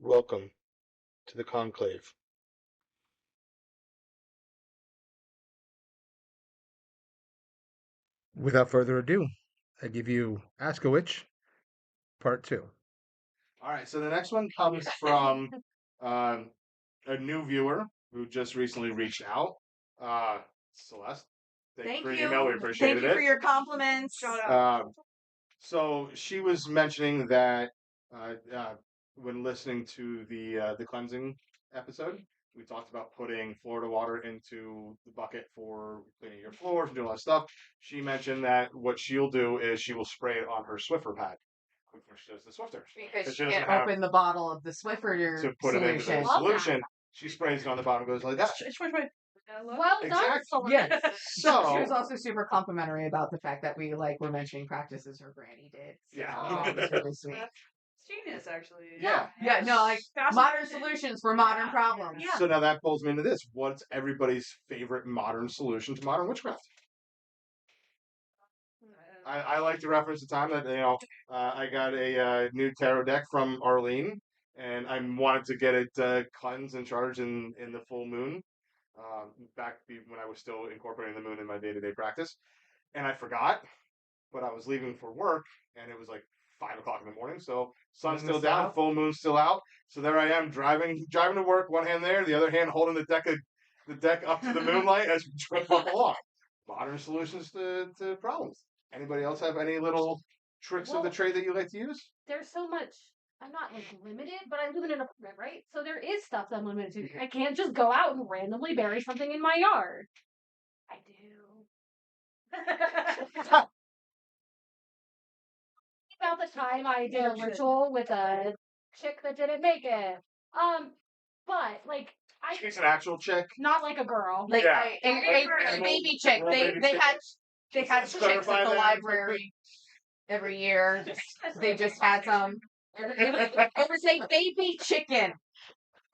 Welcome to the Conclave. Without further ado, I give you Ask a Witch, Part 2. All right, so the next one comes from a new viewer who just recently reached out. Celeste, thank you for your email. We appreciated it. Thank you for your compliments. So she was mentioning that when listening to the cleansing episode, we talked about putting Florida water into the bucket for cleaning your floors and doing all that stuff. She mentioned that what she'll do is she will spray it on her Swiffer pad before she does the Swifter. Because she you doesn't can't have open the bottle of the Swiffer to put it into the solution. solution. She sprays it on the bottom, goes like that. Well done, Celeste. Yes. So She was also super complimentary about the fact that we were mentioning practices her granny did. So Yeah. it was really sweet. Genius, actually. Yeah. Yeah, no, like modern solutions for modern problems. Yeah. So now that pulls me into this. What's everybody's favorite modern solution to modern witchcraft? I like to reference the time that I got a new tarot deck from Arlene, and I wanted to get it cleansed and charged in the full moon, back when I was still incorporating the moon in my day-to-day practice, and I forgot, but I was leaving for work, and it was like 5 o'clock in the morning, so sun's still down, full moon's still out, so there I am driving to work, one hand there, the other hand holding the deck up to the moonlight as we drive along. Modern solutions to problems. Anybody else have any little tricks of the trade that you like to use? There's so much. I'm not limited, but I live in an apartment, right? So there is stuff that I'm limited to. I can't just go out and randomly bury something in my yard. I do. About the time I did a ritual with a chick that didn't make it. But She's an actual chick. Not like a girl. Like Yeah. a baby chick. They had chicks at the library every year. They just had some. It was a baby chicken.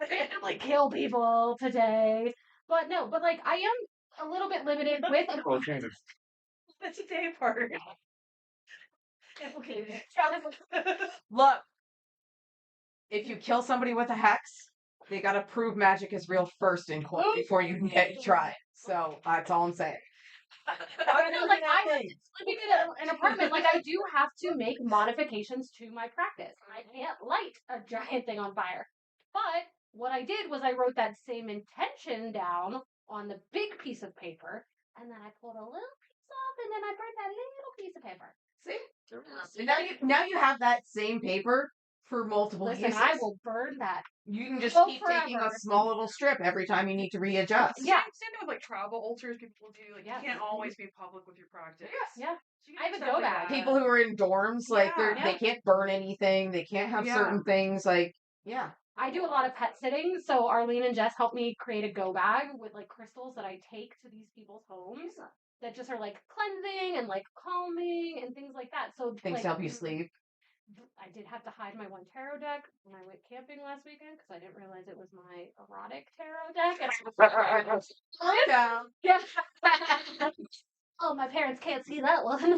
I didn't kill people today. But no, I am a little bit limited with That's a day part. Okay. Look, if you kill somebody with a hex, they gotta prove magic is real first in court before you can try it. So that's all I'm saying. I living in an apartment. I do have to make modifications to my practice. I can't light a giant thing on fire. But what I did was I wrote that same intention down on the big piece of paper, and then I pulled a little piece off, and then I burned that little piece of paper. See? Now you have that same paper for multiple uses. I will burn that. You can just keep taking a forever. small little strip every time you need to readjust. Yeah. Same with travel altars people do. Yeah. You can't always be public with your practice. Yeah. So I have a go bag. People who are in dorms, they can't burn anything. They can't have certain things. I do a lot of pet sitting, so Arlene and Jess helped me create a go bag with crystals that I take to these people's homes that just are cleansing and calming and things like that. So things to help you sleep. I did have to hide my one tarot deck when I went camping last weekend because I didn't realize it was my erotic tarot deck. And I was yeah. Oh, my parents can't see that one. I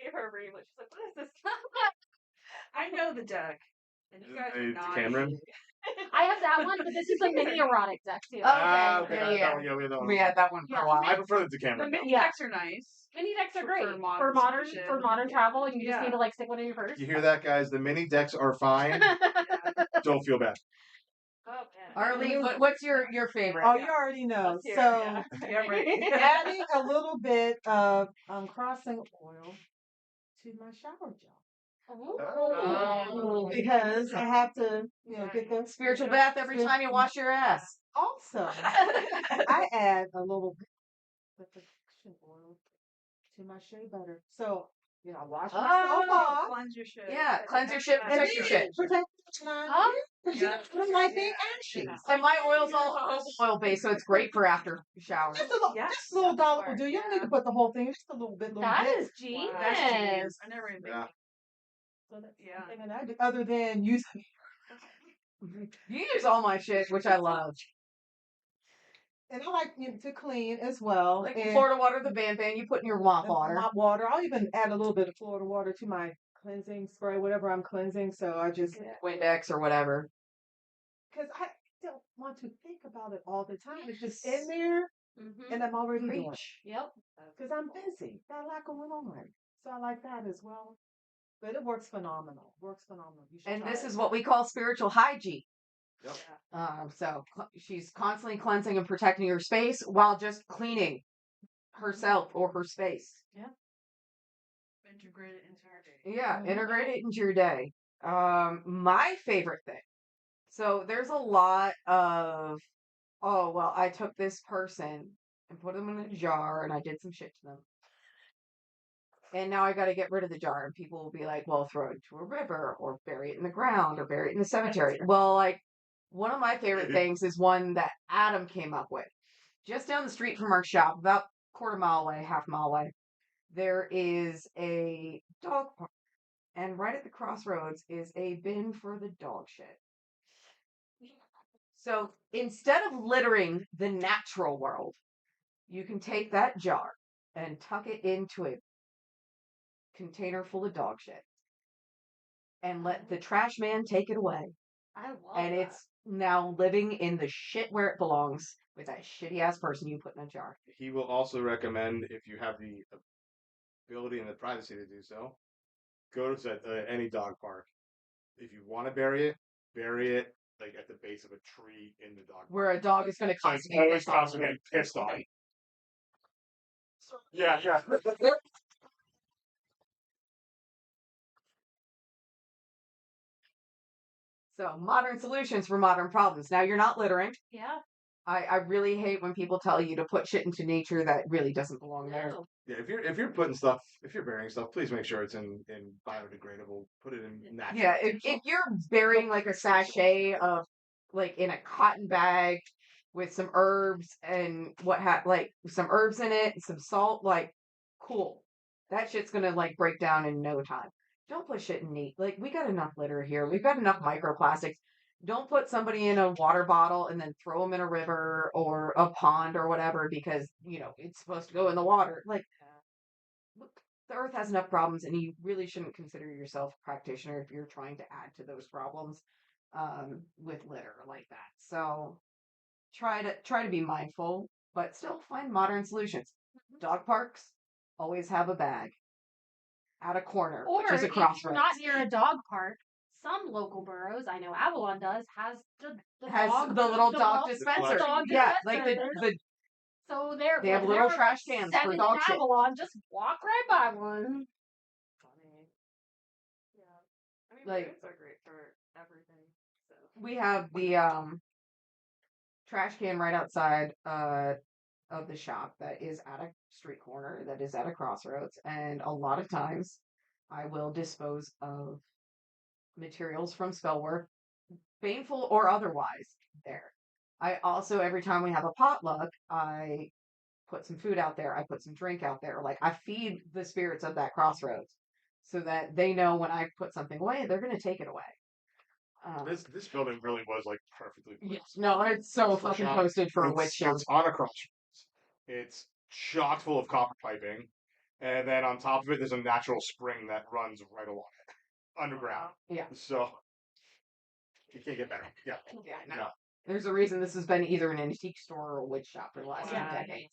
gave her a read. She's like, "What is this?" I know the deck. And you guys are not. Cameron? I have that one, but this is a mini erotic deck too. Okay. Yeah. We had that one for a while. I prefer the The Decameron. mini decks are nice. Mini decks are great for modern travel. You just need to stick one in your purse. You hear that, guys? The mini decks are fine. Don't feel bad. Okay. Arlene, what's your favorite? Oh, you already know. So, right. adding a little bit of crossing oil to my shower gel. Oh. Because I have to, get the Spiritual bath every time you wash your ass. Also, I add a little bit of protection oil to my shea butter. So, I wash myself off. Cleanse your shit. Yeah, cleanse your shit, protect your shit. Protect from like being ashy. And my oil's all oil based, so it's great for after shower. Just a little dollar will do. You don't need to put the whole thing. Just a little bit. That is genius. Wow, that's genius. I never even. Yeah. So that's something that I do, other than using. You use all my shit, which I love. And I like to clean as well. Like and Florida water, the Ban you put in your mop water. Mop water. I'll even add a little bit of Florida water to my cleansing spray, whatever I'm cleansing. So I just, Windex or whatever. because I don't want to think about it all the time. It's just in there, Mm-hmm. and I'm already doing it. Preach. Yep. Because I'm busy. Got a lot going on. So I like that as well. But it works phenomenal. Works phenomenal. You should And try this it. is what we call spiritual hygiene. Yep. So she's constantly cleansing and protecting her space while just cleaning herself or her space. Integrate it into your day. Yeah, integrate it into your day. My favorite thing. So there's a lot of, oh, well, I took this person and put them in a jar and I did some shit to them. And now I got to get rid of the jar. And people will be like, well, throw it into a river or bury it in the ground or bury it in the cemetery. Well, like, one of my favorite things is one that Adam came up with. Just down the street from our shop, about quarter mile away, half mile away, there is a dog park. And right at the crossroads is a bin for the dog shit. So instead of littering the natural world, you can take that jar and tuck it into a container full of dog shit and let the trash man take it away. I love And that. it's now living in the shit where it belongs with that shitty ass person you put in a jar. He will also recommend, if you have the ability and the privacy to do so, go to any dog park. If you want to bury it like at the base of a tree in the dog park. Where a dog is going to So it's constantly always piss off. constantly getting pissed off. Yeah, yeah. So modern solutions for modern problems. Now you're not littering. Yeah. I really hate when people tell you to put shit into nature that really doesn't belong there. No. Yeah, if you're burying stuff, please make sure it's in biodegradable. Put it in natural. Yeah, if you're burying like a sachet of like in a cotton bag with some herbs and like some herbs in it and some salt, like cool. That shit's gonna like break down in no time. Don't put shit in neat. Like we got enough litter here. We've got enough microplastics. Don't put somebody in a water bottle and then throw them in a river or a pond or whatever because it's supposed to go in the water. Like the earth has enough problems, and you really shouldn't consider yourself a practitioner if you're trying to add to those problems with litter like that. So try to be mindful, but still find modern solutions. Dog parks always have a bag at a corner, Or which is a if you're crossroads. not near a dog park, some local boroughs, I know Avalon does, has the Has dog, the little dog dog dispenser. dog Yeah, like dispenser. the So they have little there are trash cans for 7 dog in shit. Avalon. Just walk right by one. Funny. Yeah. I mean, Like- parents are great for everything. So. We have the trash can right outside of the shop that is at a street corner, that is at a crossroads, and a lot of times I will dispose of materials from spell work, painful or otherwise, there. I also, every time we have a potluck, I put some food out there, I put some drink out there. Like I feed the spirits of that crossroads so that they know when I put something away, they're going to take it away. This building really was like perfectly placed. Yes, no, it's so For fucking shop. posted for a It's- witch hunt. It's on a crossroads. It's chock full of copper piping, and then on top of it, there's a natural spring that runs right along it, underground. Yeah. So you can't get better. Yeah. Yeah, no. No. There's a reason this has been either an antique store or a witch shop for the last few Yeah. decades.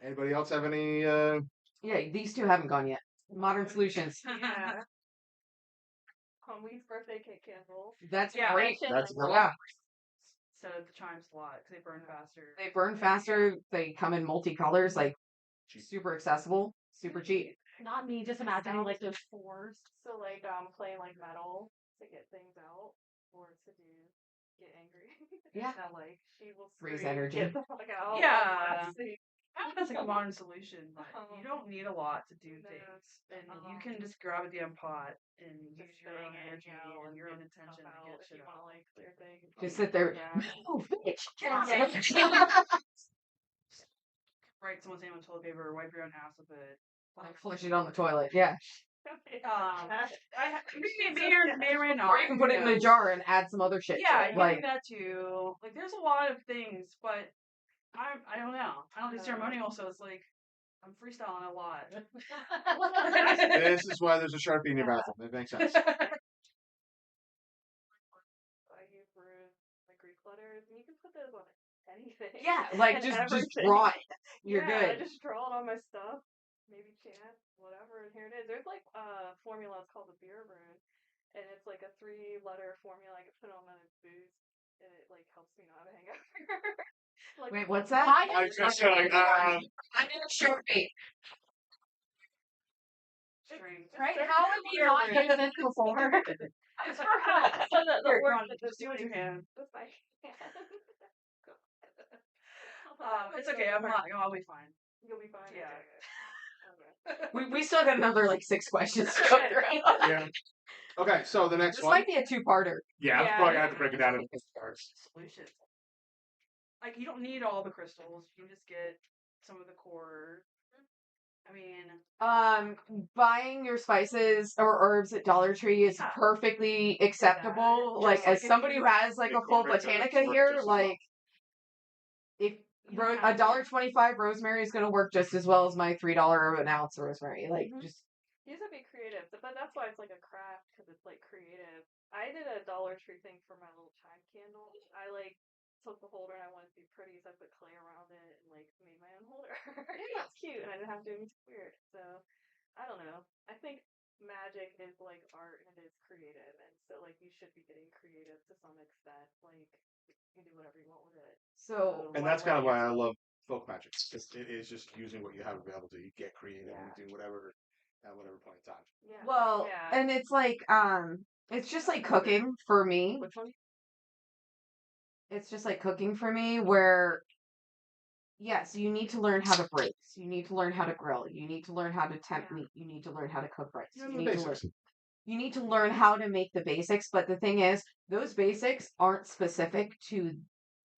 Anybody else have any? Yeah, these two haven't gone yet. Modern solutions. Yeah. Homie's birthday cake candles. That's Yeah, great. That's great. Yeah. Instead of the chimes a lot because they burn faster. They burn faster. They come in multicolors, like Cheap. super accessible, super cheap. Not me. Just imagining like those 4s. So like playing like metal to get things out or to get angry. Yeah. That like she will Freeze scream, energy. Get the fuck out. Yeah. That's like a modern solution, but you don't need a lot to do things, and you can just grab a damn pot and use your own energy and your own intention to get shit out. Like clear things. Just sit there. Yeah. Oh, bitch. Write someone's name on toilet paper or wipe your own ass with it. Like flush it on the toilet. Yeah. May or may not. Or you can put it in a jar and add some other shit. Yeah, to it. you can do that too. Like, there's a lot of things, but I don't know. I don't do ceremonial, so it's like I'm freestyling a lot. This is why there's a Sharpie in your bathroom. It makes sense. I use runes, like Greek letters, and you can put those on anything. Yeah, like and just everything. draw it. You're Yeah, good. just draw it on my stuff. Maybe chant, whatever, and here it is. There's like a formula, it's called the beer rune, and it's like a 3-letter formula. I can put on my booze, and it like helps me not have a hangover. like, Wait, what's that? I was just like, I need a Sharpie. String. right? How have you not used this before? It's for help. So the Here, word come on, that just do it with your hand. With my hand. It's okay. I'll be fine. You'll be fine. Yeah. Okay. We still got another like 6 questions to go through. yeah. Okay, so the next This one. might be a 2-parter. Yeah, I'm Yeah. probably gonna have to break it down into parts. Solutions. Like you don't need all the crystals. You can just get some of the core. I mean, Buying your spices or herbs at Dollar Tree is Yeah. perfectly acceptable. Just Like like as if somebody you who has like a full incorporate those botanica work here, just as well. like if you don't have to- $1.25 rosemary is gonna work just as well as my $3 an ounce rosemary. Like Mhm. just You just have to be creative, but that's why it's like a craft because it's like creative. I did a Dollar Tree thing for my little chime candle. I like took the holder and I wanted to be pretty, so I put clay around it and like made my own holder. It's cute, and I didn't have to do anything weird. So I don't know. I think magic is like art and it is creative, and so like you should be getting creative to some extent. Like you can do whatever you want with it. so And that's kind of why I love folk magic. It is just using what you have available to you. Get creative and do whatever at whatever point in time. Yeah. well, yeah. and it's like it's just like cooking for me. Which one? It's just like cooking for me where yes, you need to learn how to braise. You need to learn how to grill. You need to learn how to temp Yeah. meat. You need to learn how to cook rice. You know, You the need to learn basics. you need to learn how to make the basics, but the thing is, those basics aren't specific to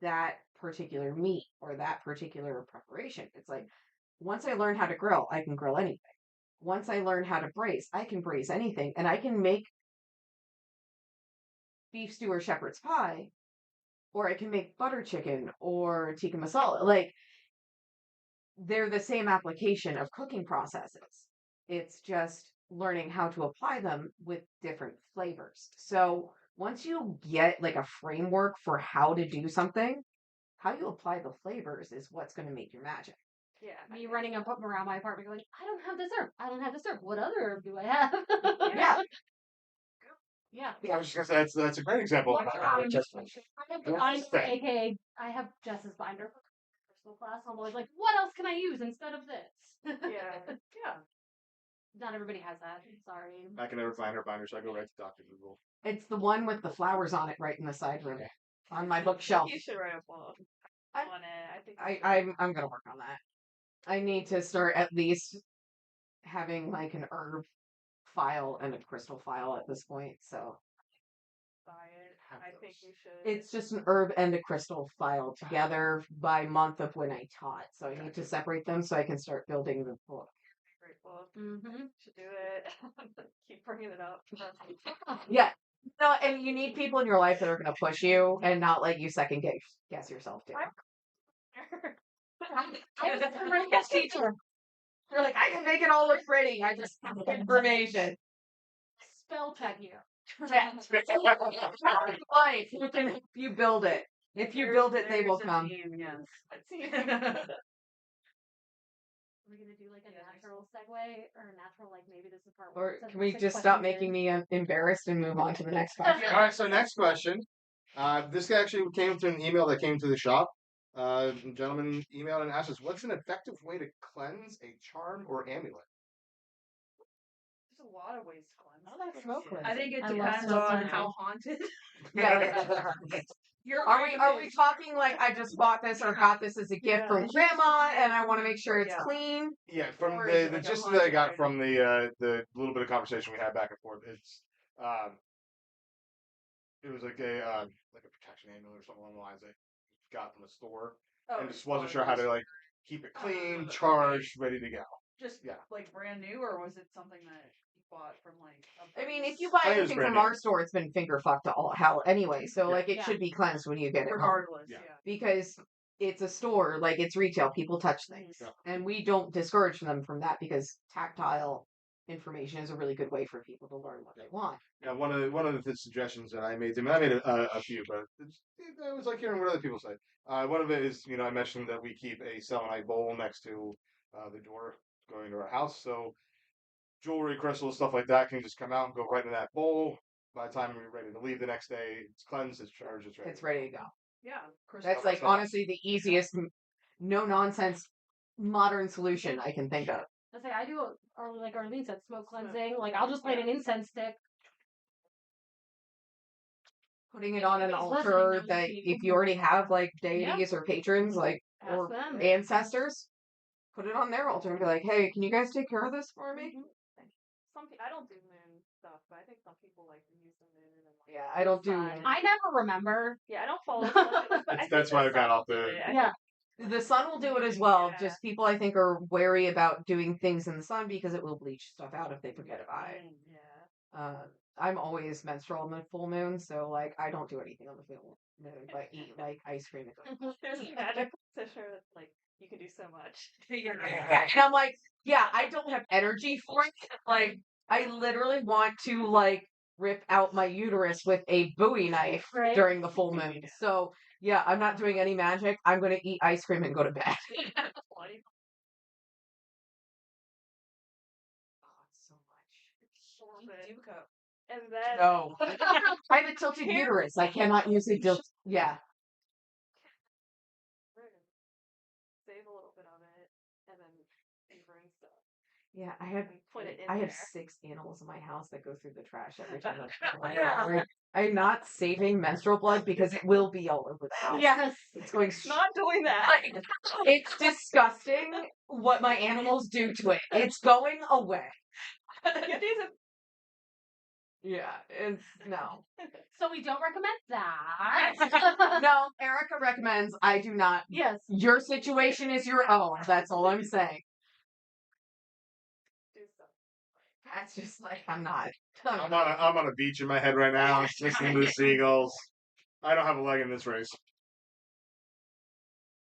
that particular meat or that particular preparation. It's like once I learn how to grill, I can grill anything. Once I learn how to braise, I can braise anything, and I can make beef stew or shepherd's pie, or I can make butter chicken or tikka masala. Like they're the same application of cooking processes. It's just learning how to apply them with different flavors. So once you get like a framework for how to do something, how you apply the flavors is what's going to make your magic. Yeah. Me running up around my apartment going, I don't have this herb. I don't have this herb. What other herb do I have? Yeah. Yeah. Yeah, I was just gonna say that's a great example. Well, of what just I have Jess's binder for personal class. I'm always like, what else can I use instead of this? yeah. Not everybody has that. Sorry. I can never find her binder, so I go right to Dr. Google. It's the one with the flowers on it right in the side room on my bookshelf. You should write a blog I- on it. I think I'm gonna work on that. I need to start at least having like an herb file and a crystal file at this point. So buy it. I think you should. it's just an herb and a crystal file together by month of when I taught. So I need to separate them so I can start building the book. Great book. Mm-hmm. Should do it. Keep bringing it up. Yeah. No, and you need people in your life that are going to push you and not let you second guess yourself too. I was a great guest teacher. You're like, I can make it all look pretty. I just have information. Spell check you. Life, you can help you build it. If you build it, they will come. Yes. We're gonna do like a natural segue or a natural like maybe this is part Or one. can we just stop making me embarrassed and move on to the next question? All right, so next question. This guy actually came to an email that came to the shop. Gentleman emailed and asked us, "What's an effective way to cleanse a charm or amulet?" There's a lot of ways to cleanse. I like smoke cleanse. I think it I love depends smoke on cleansing. how haunted. Yeah. Are we talking like I just bought this or got this as a gift from grandma and I want to make sure it's clean? Yeah, from Or the is it like a gist that I got haunted from the little bit of conversation we had back and forth, it was like a protection amulet or something along the lines that you got from the store, and just wasn't sure how to like keep it clean, charged, ready to go. Just like brand new, or was it something that you bought from like? I mean, if you buy I think it was anything brand from new. our store, it's been finger fucked to all hell anyway. So Yeah. like it Yeah. should be cleansed when you get it home. Regardless, Yeah. yeah. Because it's a store, like it's retail. People touch things, Yeah. and we don't discourage them from that because tactile information is a really good way for people to learn what they want. Yeah, one of the suggestions that I made to him, I made a few, but it was like hearing what other people say. One of it is, I mentioned that we keep a selenite bowl next to the door going to our house, so jewelry, crystals, stuff like that can just come out and go right in that bowl. By the time we're ready to leave the next day, it's cleansed, it's charged, it's ready. It's ready to go. Yeah, crystal. That's like honestly the easiest, no nonsense, modern solution I can think of. I say I do, or like Arlene said, smoke cleansing. Like I'll just light an incense stick. Putting it on an Everybody's altar listening, that see. if you already have like deities or patrons, like Ask or them. ancestors, put it on their altar and be like, "Hey, can you guys take care of this for me?" I don't do moon stuff, but I think some people like to use the moon and like. Yeah, I don't do. I never remember. Yeah, I don't follow. But I think That's the why I got sun off will do the. it. I Yeah. The sun will do it as well. Yeah. Just people I think are wary about doing things in the sun because it will bleach stuff out if they forget about it. Yeah. I'm always menstrual on the full moon, so like I don't do anything on the full moon, but eat like ice cream. There's a magic practitioner that's like you can do so much. And I'm like, yeah, I don't have energy for it. Like, I literally want to like rip out my uterus with a Bowie knife Right. during the full moon. So yeah, I'm not doing any magic. I'm gonna eat ice cream and go to bed. Oh, it's so much. Do cup. And then No, I have a tilted uterus. I cannot use a Yeah. save a little bit of it, and then burn stuff. Yeah, Put it in I have there. 6 animals in my house that go through the trash every time. I'm not saving menstrual blood because it will be all over the house. Yes. It's going Not doing that. It's disgusting what my animals do to it. It's going away. Yeah, it's no. So we don't recommend that. No, Erica recommends I do not. Yes. Your situation is your own. That's all I'm saying. That's just like I'm not. I'm on a beach in my head right now, listening to the seagulls. I don't have a leg in this race.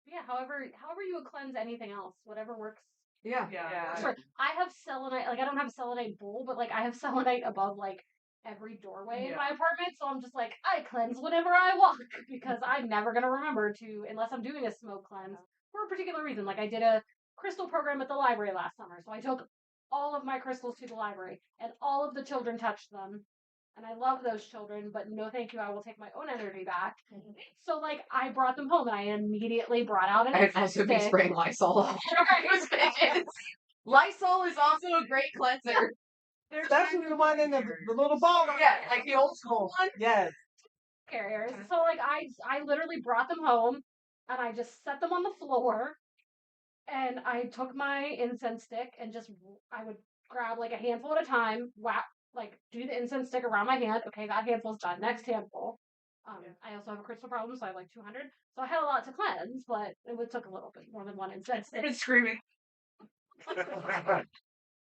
Yeah. However you would cleanse anything else, whatever works. Yeah. Yeah. Sorry, I have selenite. Like I don't have a selenite bowl, but like I have selenite above like every doorway in my apartment. So I'm just like I cleanse whenever I walk because I'm never gonna remember to unless I'm doing a smoke cleanse for a particular reason. Like I did a crystal program at the library last summer, so I took all of my crystals to the library, and all of the children touched them. And I love those children, but no thank you, I will take my own energy back. So, like, I brought them home, and I immediately brought out an I'd also be stick. spraying Lysol all over those bitches. Lysol is also a great cleanser. Especially the one in the little ball. Yeah, like the old school one. Yes. Carriers. So, like, I literally brought them home, and I just set them on the floor, and I took my incense stick, and I would grab, like, a handful at a time, do the incense stick around my hand. Okay, that handful's done. Next handful. I also have a crystal problem, so I have like 200. So I had a lot to cleanse, but it took a little bit more than one incense stick. It's screaming.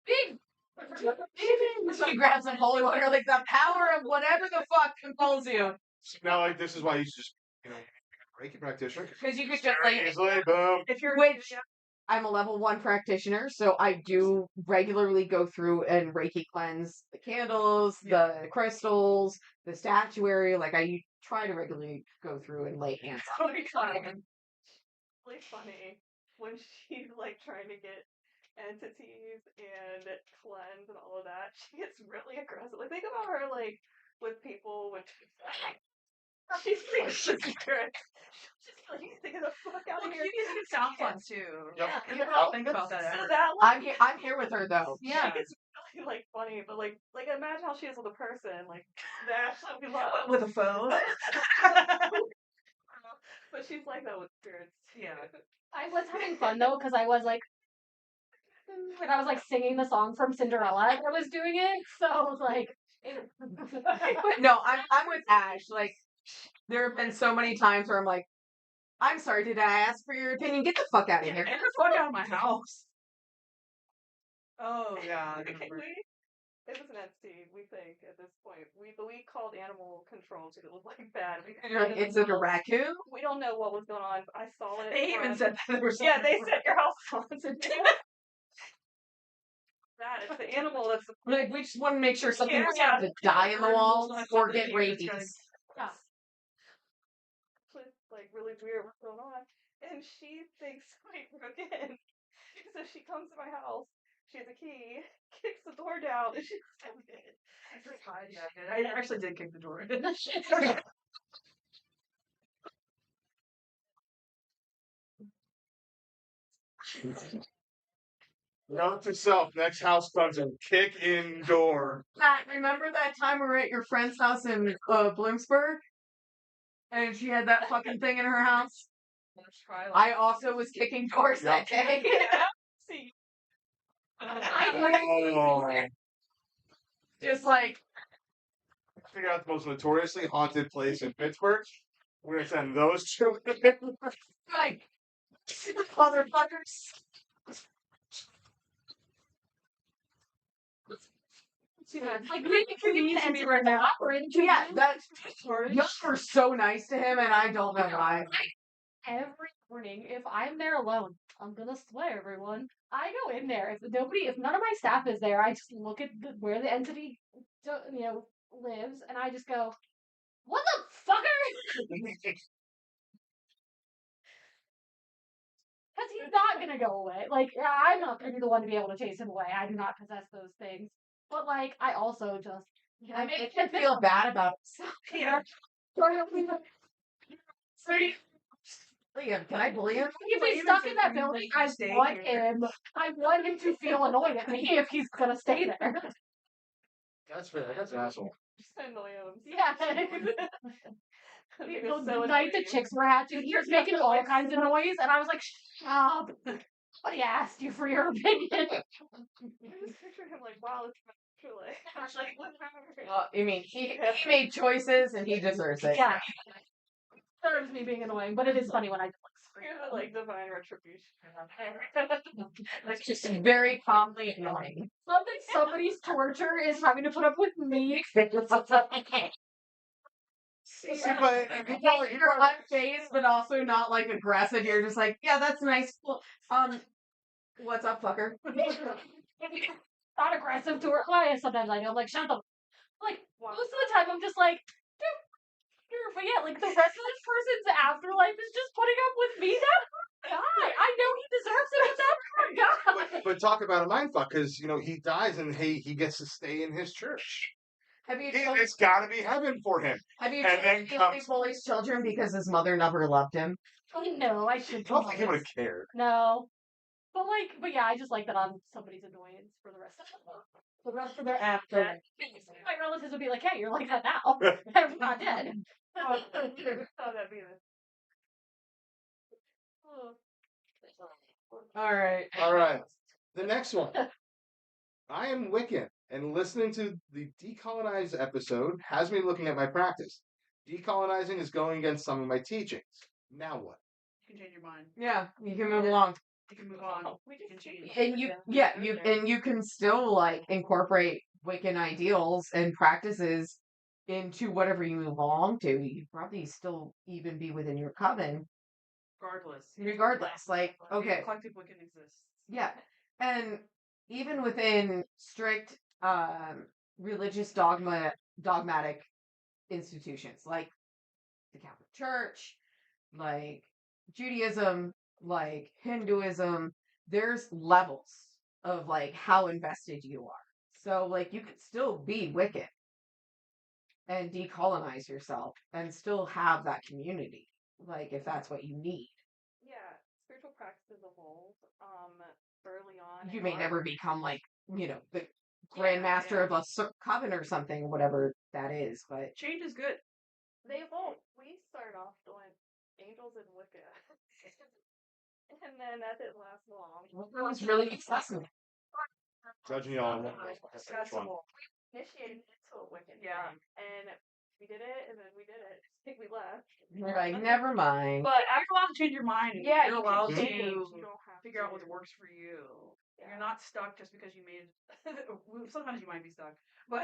Big. You grab some holy water, like the power of whatever the fuck compels you. Now, like this is why you should just, Reiki practitioner. Because you could just like, Easily, boom. which I'm a level 1 practitioner, so I do regularly go through and Reiki cleanse the candles, the crystals, the statuary. Like I try to regularly go through and lay hands on it. Really funny when she's like trying to get entities and cleanse and all of that. She gets really aggressive. Like think about her like with people when she's like spirits. She's like, you think of the fuck out of here. It sounds fun too. Yep. I'll think about that. So that like, I'm here with her though. Yeah. it's really like funny, but like imagine how she is with a person. Like that she'll be like With a phone. but she's like that with spirits. Yeah. I was having fun though, because I was like singing the song from Cinderella as I was doing it. So I was like, No, I'm with Ash. Like there have been so many times where I'm like, I'm sorry, did I ask for your opinion? Get the fuck out of here. Get the fuck out of my house. Oh yeah. I remember. It was an entity, we think, at this point. But we called animal control because it was like bad. Is it a raccoon? We don't know what was going on. But I saw it. They even from- said that there was Yeah, something they wrong. said your house is haunted. That it's the animal that's Like, we just want to make sure something was Yeah. going to die in the walls It's or not get here, it's rabies. Yeah. It's like really weird what's going on. And she thinks I broke in. So she comes to my house. She has a key, kicks the door down, and she's I actually did kick the door in. Note to self: next house comes in, kick in door. Pat, remember that time we were at your friend's house in Bloomsburg? And she had that fucking thing in her house? I also was kicking doors that day. See, Oh. Just like, Figure out the most notoriously haunted place in Pittsburgh. We're gonna send those two. like, motherfuckers. Like, maybe you can enter right now. Yeah, that's. Y'all were so nice to him, and I don't know why. Every morning, if I'm there alone, I'm gonna swear, everyone. I go in there. If none of my staff is there, I just look at where the entity, lives, and I just go, "What the fucker?" Because he's not gonna go away. Like, I'm not gonna be the one to be able to chase him away. I do not possess those things. But like, I also just, I make him feel bad about himself. yeah. Liam, can I bully him? If he's stuck in that building, I want him to feel annoyed at me if he's gonna stay there. That's fair. That's an asshole. just annoy him. Yeah. The night the chicks were hatching, he was making all kinds of noise, and I was like, "Shut up! Buddy asked you for your opinion." I just pictured him like, wow, it's truly. I was like, whatever. I mean, he made choices, and he deserves it. Yeah. Deserves me being annoying, but it is funny when I just You're the, like divine retribution. That's just very calmly annoying. somebody's torture is having to put up with me. See, but You're unfazed, but also not like aggressive. You're just like, yeah, that's nice. Cool. What's up, fucker? Not aggressive to her. Well, sometimes I know, like, shut up. Like, most of the time I'm just like, dude, but yeah, like, the rest of this person's afterlife is just putting up with me. That guy. I know he deserves it, but that poor guy. but talk about a mindfuck, because he dies and he gets to stay in his church. It's got to be heaven for him. Have you And then killed Foley's children because his mother never loved him? No, I should. I don't think he would have cared. No. But yeah, I just like that I'm somebody's annoyance for the rest of the rest of their afterlife. My relatives would be like, "Hey, you're like that now. I'm not dead." Oh, that'd be the. All right. All right. The next one. I am Wiccan, and listening to the Decolonize episode has me looking at my practice. Decolonizing is going against some of my teachings. Now what? You can change your mind. Yeah, you can move along. You can move on. We You can change. And you can still like incorporate Wiccan ideals and practices into whatever you move along to. You probably still even be within your coven, regardless. Like, okay, Collective Wiccan exists. yeah, and even within strict religious dogmatic institutions like the Catholic Church, like Judaism, like Hinduism, there's levels of like how invested you are. So like you could still be Wiccan and decolonize yourself and still have that community, like if that's what you need. Yeah, spiritual practice as a whole. Early on. You may never become like, the grandmaster of a coven or something, whatever that is, but Change is good. They evolved. We started off doing angels and Wicca. And then that didn't last long. it was really accessible. Judging you on which one. Initiated into a Wiccan. Yeah. And we did it, and then we did it. I think we left. You're like, never mind. But you're allowed to change your mind. Yeah, You're you allowed can to change. You don't have figure out to. what works for you. Yeah. You You're not stuck just because you made. Sometimes you might be stuck, but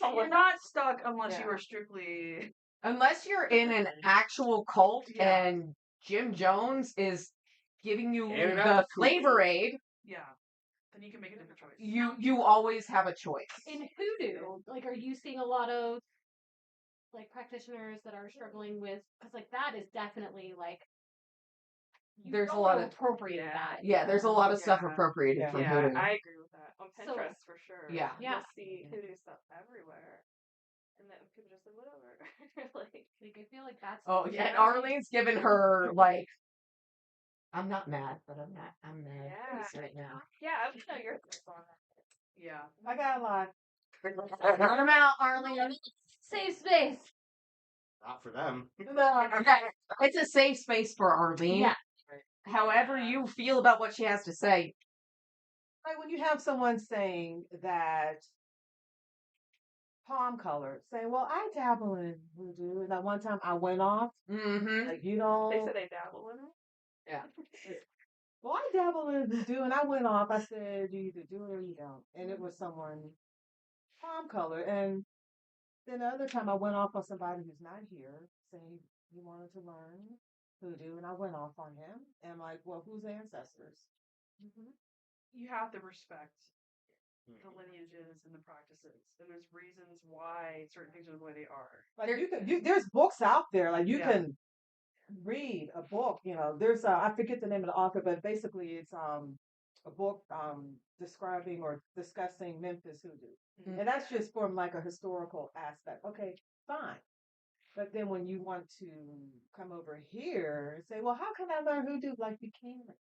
you're not stuck unless you are strictly. Unless you're in an actual cult Yeah. and Jim Jones is giving you And the flavor aid, Yeah. Then you can make a different choice. you always have a choice. In hoodoo, like, are you seeing a lot of like practitioners that are struggling with? Because like that is definitely like There's a don't lot wanna of appropriate that. yeah, there's a lot of stuff Yeah. appropriated from Yeah, hoodoo. I agree with that. On So- Pinterest for sure. Yeah. Yeah. You'll see hoodoo stuff everywhere. And then people just like, whatever. Like, Like, I feel like that's Oh yeah, and generally- Arlene's given her like I'm not mad, but I'm mad Yeah. right now. yeah, I would know your thoughts on that. Yeah. I got a lot. Let them out, Arlene. safe space. Not for them. It's a safe space for Arlene. Yeah. However you feel about what she has to say. Like when you have someone saying that palm color, saying, "Well, I dabble in voodoo," and that one time I went off. Mm-hmm. Like you They don't. said they dabble in it. Yeah. Well, I dabble in voodoo, and I went off. I said, "You either do it or you don't." And it was someone palm color, and then the other time I went off on somebody who's not here, saying he wanted to learn voodoo, and I went off on him. And I'm like, "Well, whose ancestors?" You have to respect the lineages and the practices, and there's reasons why certain things are the way they are. Like there's books out there. Like you Yeah. can read a book. You know, there's I forget the name of the author, but basically it's a book describing or discussing Memphis hoodoo, Mm. and that's just from like a historical aspect. Okay, fine. But then when you want to come over here and say, well, how can I learn hoodoo? Like you can't.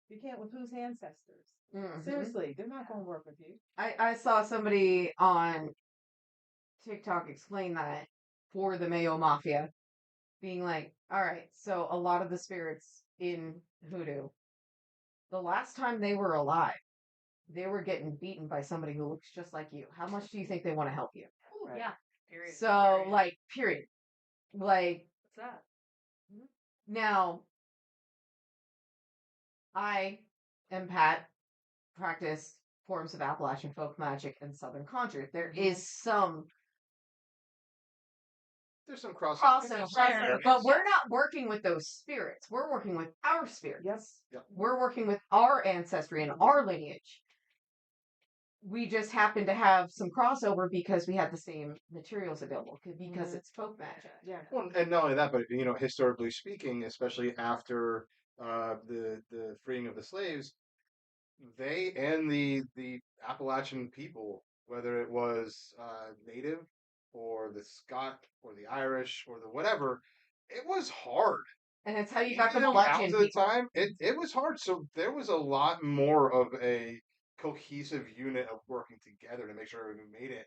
You can't with whose ancestors? Mhm. Seriously, they're not going to work with you. I saw somebody on TikTok explain that for the Mayo Mafia, being like, all right, so a lot of the spirits in hoodoo, the last time they were alive, they were getting beaten by somebody who looks just like you. How much do you think they want to help you? Right. Yeah. Period. So, Period. like, period. Like, What's that? now, I am Pat, practice forms of Appalachian folk magic and Southern conjure. There is some There's some crossover. crossover, but we're not working with those spirits. We're working with our spirits. Yes. Yep. We're working with our ancestry and our lineage. We just happen to have some crossover because we have the same materials available because it's folk magic. Yeah. Well, and not only that, but historically speaking, especially after the freeing of the slaves, they and the Appalachian people, whether it was native or the Scot or the Irish or the whatever, it was hard. And it's how you got the Even bludgeon pounds at the people. time, it was hard. So there was a lot more of a cohesive unit of working together to make sure we made it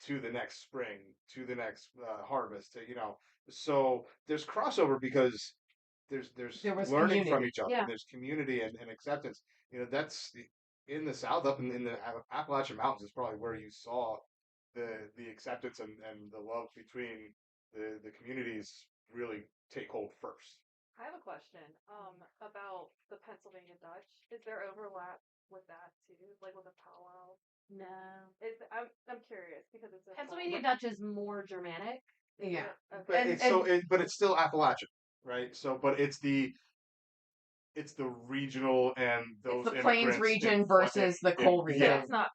to the next spring, to the next harvest. So there's crossover because there's There was learning from community. each other. Yeah. There's community and acceptance. That's in the South, up in the Appalachian Mountains, is probably where you saw the acceptance and the love between the communities really take hold first. I have a question about the Pennsylvania Dutch. Is there overlap with that too, like with a powwow? No. I'm curious because it's a Pennsylvania Dutch is more Germanic. Yeah. Okay. But it's still Appalachian, right? So, but it's the regional and those It's the Plains immigrants region versus the coal So region. it's not.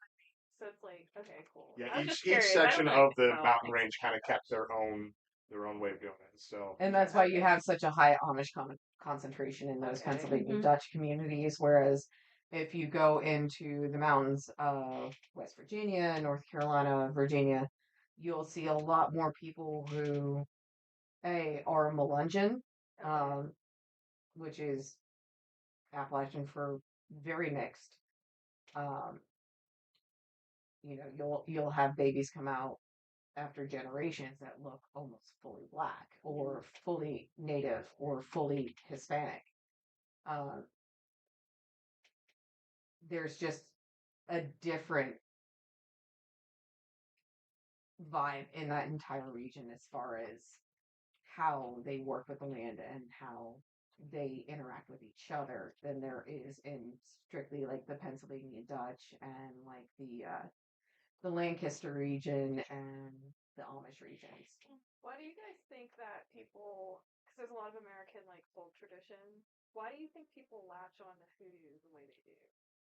So it's like okay, cool. Yeah, I was just each curious. I don't section know of the about mountain range Pennsylvania kind of Dutch. kept their own way of doing it. So, And that's why you Okay. have such a high Amish concentration in those Okay. Pennsylvania Mhm. Dutch communities. Whereas if you go into the mountains of West Virginia, North Carolina, Virginia, you'll see a lot more people who are Melungeon, Okay. which is Appalachian for very mixed. Um, you'll have babies come out after generations that look almost fully black or fully native or fully Hispanic. There's just a different vibe in that entire region as far as how they work with the land and how they interact with each other than there is in strictly like the Pennsylvania Dutch and like the Lancaster region and the Amish regions. Why do you guys think that people? Because there's a lot of American like folk traditions. Why do you think people latch on to hoodoo the way they do?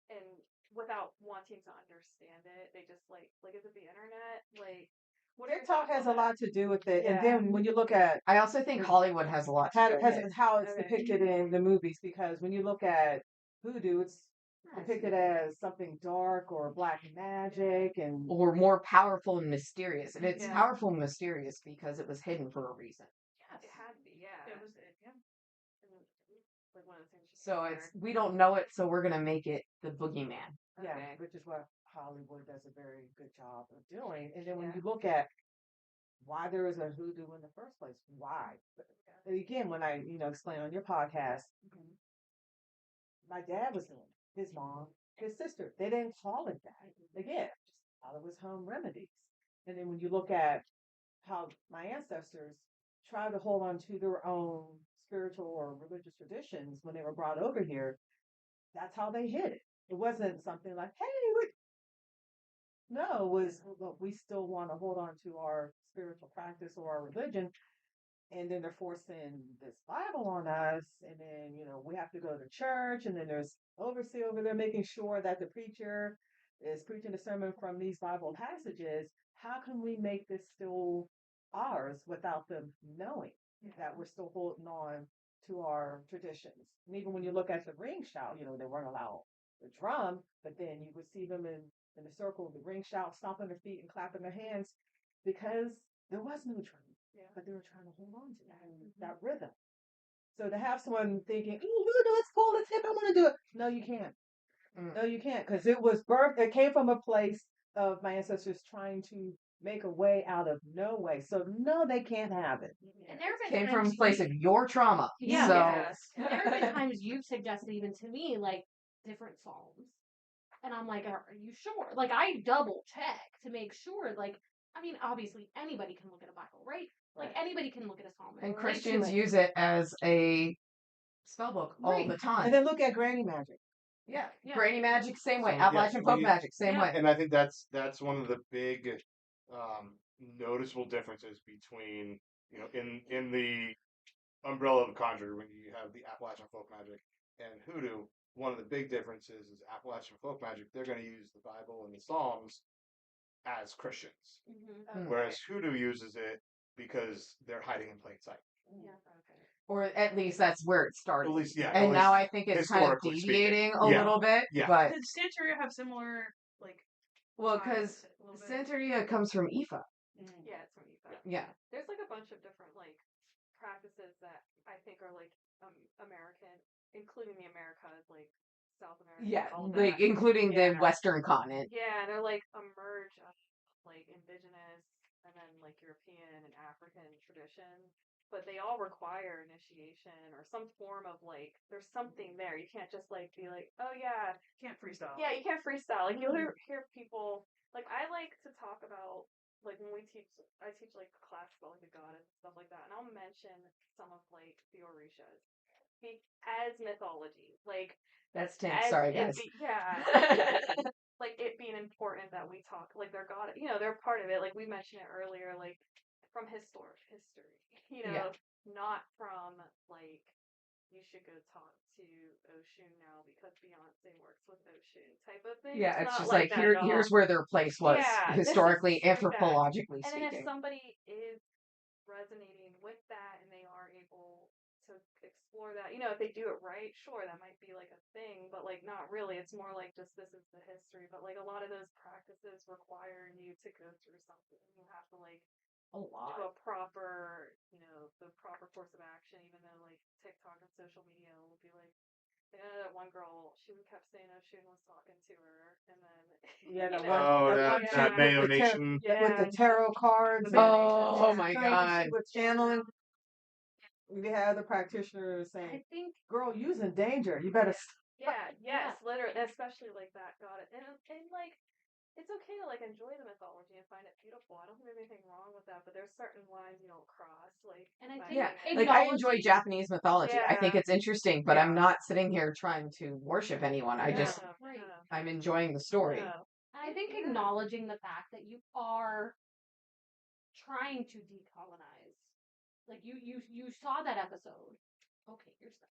And without wanting to understand it, they just like is it the internet? Like, what are your TikTok thoughts has on a that? lot to do with it, and Yeah. then when you look at I also think Hollywood has a lot to how do with has it. how it's Okay. depicted in the movies, because when you look at voodoo, it's depicted as something dark or black magic, and Or more powerful and mysterious. And it's Yeah. powerful and mysterious because it was hidden for a reason. It had to be, yeah. It was yeah. And like one of the things. just So in it's there. we don't know it, so we're gonna make it the boogeyman. yeah, Okay. which is what Hollywood does a very good job of doing. And then when Yeah. you look at why there is a hoodoo in the first place, why? But again, when I explain on your podcast, my dad was in, his mom, his sister. They didn't call it that. Again, just thought it was home remedies. And then when you look at how my ancestors tried to hold on to their own spiritual or religious traditions when they were brought over here, that's how they hid it. It wasn't something like, hey, no, it was, look, we still want to hold on to our spiritual practice or our religion, and then they're forcing this Bible on us, and then we have to go to church, and then there's overseer over there making sure that the preacher is preaching a sermon from these Bible passages. How can we make this still ours without them knowing that we're still holding on to our traditions? And even when you look at the ring shout, they weren't allowed the drum, but then you would see them in the circle, the ring shout, stomping their feet and clapping their hands, because there was no drum, but they were trying to hold on to that rhythm. So to have someone thinking, "Oh, voodoo, it's cool, it's hip, I want to do it," no, you can't. No, you can't, because it was birth. It came from a place of my ancestors trying to make a way out of no way. So no, they can't have it. And there have been Came from a times place of your trauma. Yeah. So Yes. and there have been times you've suggested even to me like different psalms, and I'm like, are you sure? Like I double check to make sure. Like I mean, obviously anybody can look at a Bible, right? Like Right. anybody can look at a psalm and relate to Christians it. use it as a spell book all Right. the time. And then look at granny magic. Yeah. Yeah. Granny magic, same way. So, yeah, Appalachian folk magic, same Yeah. way. And I think that's one of the big noticeable differences between in the umbrella of conjure when you have the Appalachian folk magic and hoodoo. One of the big differences is Appalachian folk magic. They're going to use the Bible and the Psalms as Christians, Mm-hmm. whereas hoodoo uses it because they're hiding in plain sight. Yeah. Or at least that's where it started. At least, yeah. And at now least I think it's kind of historically speaking. deviating a Yeah. little bit. Yeah. But Did Santeria have similar like? well, ties because a little bit? Santeria comes from Ifa. Yeah, it's from Utah. Yeah. There's like a bunch of different like practices that I think are like American, including the Americas, like South America. Yeah. all Like that. including the Yeah. Western continent. Yeah, they're like a merge of like indigenous and then like European and African traditions. But they all require initiation or some form of like there's something there. You can't just like be like, oh yeah, Can't freestyle. yeah, you can't freestyle. Like you'll hear people like I like to talk about like when I teach like class about like the goddess and stuff like that, and I'll mention some of like the Orishas as mythology, like That's 10. as Sorry, it guys. yeah, like it being important that we talk like they're god, they're part of it. Like we mentioned it earlier, like from history, Yeah. not from like you should go talk to Oshun now because Beyonce works with Oshun type of thing. Yeah, it's not just like that here at all. here's where their place was Yeah, this is historically, exact. anthropologically And then if speaking. somebody is resonating with that and they are able to explore that, if they do it right, sure, that might be like a thing, but like not really. It's more like just this is the history. But like a lot of those practices require you to go through something. You have to like A lot. do a proper, the proper course of action, even though like TikTok and social media will be like, that one girl, she kept saying Oshun was talking to her, and then Yeah, you that know, one. Oh, That one that chick Mayo with Nation. with the yeah, tarot cards. The And Oh yeah. my trying to- god. she was channeling. We had the practitioners I saying, think "Girl, you's in danger. You better." yes, literally, especially like that got it, and like it's okay to like enjoy the mythology and find it beautiful. I don't think there's anything wrong with that, but there's certain lines you don't cross. Like, And I by think Yeah, doing it. like I enjoy acknowledging, Japanese mythology. I think Yeah. it's interesting, but I'm Yeah. not sitting here trying to worship anyone. I just Yeah. right. Yeah. I'm enjoying the story. Yeah. And I think Yeah. acknowledging the fact that you are trying to decolonize. Like you saw that episode. Okay, you're stuck.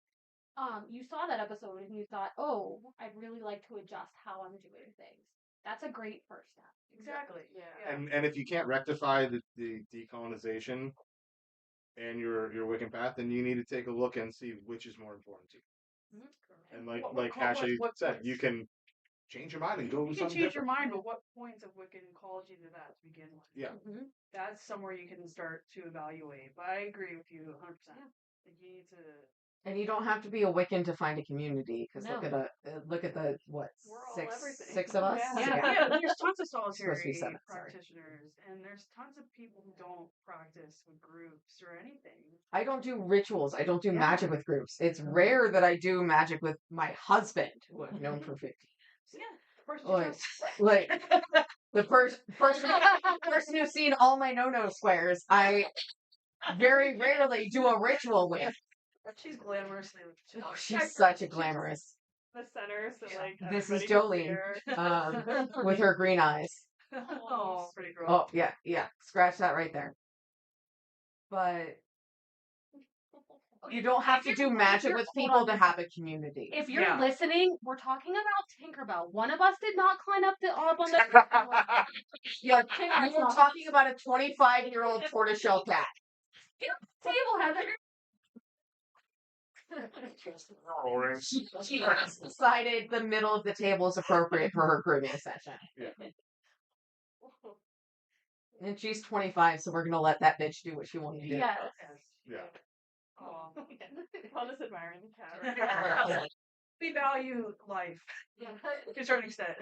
You saw that episode and you thought, oh, I'd really like to adjust how I'm doing things. That's a great first step. Exactly. Yeah. And if you can't rectify the decolonization and your Wiccan path, then you need to take a look and see which is more important to you. And like Ashley said, you can change your mind and go You with can something change your different. mind, but what points of Wiccan called you to that to begin with? Yeah. Mm-hmm. That's somewhere you can start to evaluate. But I agree with you 100%. Like you need to. And you don't have to be a Wiccan to find a community. Because No. look at the what We're all six everything. six of us. Yeah. Yeah, there's tons of Supposed to be solitary 7, sorry. practitioners, and there's tons of people who don't practice with groups or anything. I don't do rituals. I don't do Yeah. magic with groups. It's rare that I do magic with my husband, who I've known for 50. So yeah, the person you Like, trust. like the person who's seen all my no-no squares, I very rarely do a ritual with. She's glamorously. Oh, she's such a glamorous. The center, so like This is everybody can see Jolene, her. with her green eyes. Oh, pretty girl. Oh yeah, scratch that right there. But you don't have to do magic with people to have a community. If you're Yeah. listening, we're talking about Tinkerbell. One of us did not climb up on the Yeah, you were talking about a 25-year-old tortoiseshell cat. table, Heather. She decided the middle of the table is appropriate for her grooming session. Yeah. And she's 25, so we're gonna let that bitch do what she wants to do. Yes. Yeah. Oh. I'm just admiring the cat right now. We value life to a certain extent.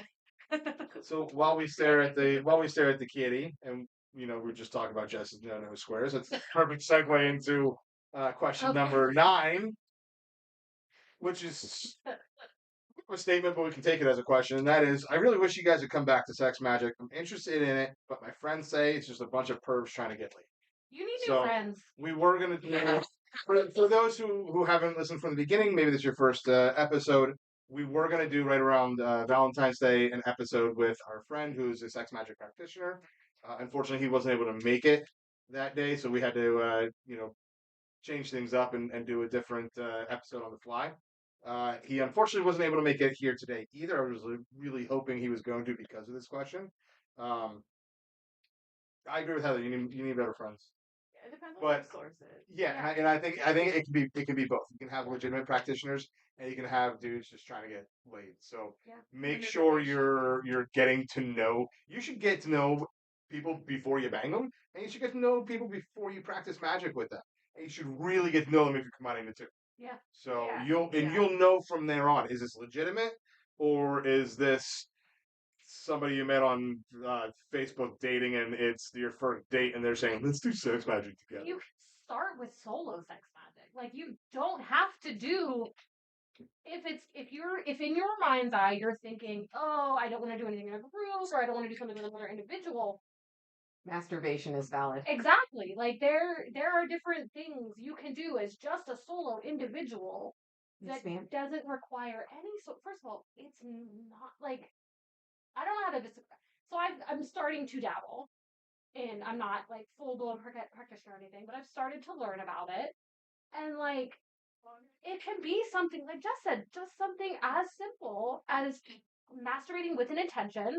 So while we stare at the kitty, and we're just talking about Jess's no squares, it's a perfect segue into question Okay. number 9, which is a statement, but we can take it as a question, and that is, I really wish you guys would come back to sex magic. I'm interested in it, but my friends say it's just a bunch of pervs trying to get laid. You need So, new friends. We were gonna do for those who haven't listened from the beginning, maybe this is your first episode. We were gonna do right around Valentine's Day an episode with our friend who's a sex magic practitioner. Unfortunately, he wasn't able to make it that day, so we had to change things up and do a different episode on the fly. He unfortunately wasn't able to make it here today either. I was really hoping he was going to because of this question. I agree with Heather. You need better friends. It depends on But the sources. yeah, and I think it can be both. You can have legitimate practitioners, and you can have dudes just trying to get laid. So make sure you're getting to know. You should get to know people before you bang them, and you should get to know people before you practice magic with them. And you should really get to know them if you're combining the two. Yeah. So Yeah. you'll know from there on, is this legitimate or is this somebody you met on Facebook dating and it's your first date and they're saying let's do sex magic together. You can start with solo sex magic. Like you don't have to do if in your mind's eye you're thinking, oh, I don't want to do anything in a group or I don't want to do something with another individual. Masturbation is valid. Exactly. Like there are different things you can do as just a solo individual that doesn't require any first of all, it's not like I don't know how to describe. So I'm starting to dabble, and I'm not like full blown practitioner or anything, but I've started to learn about it, and like it can be something like Jess said, just something as simple as masturbating with an intention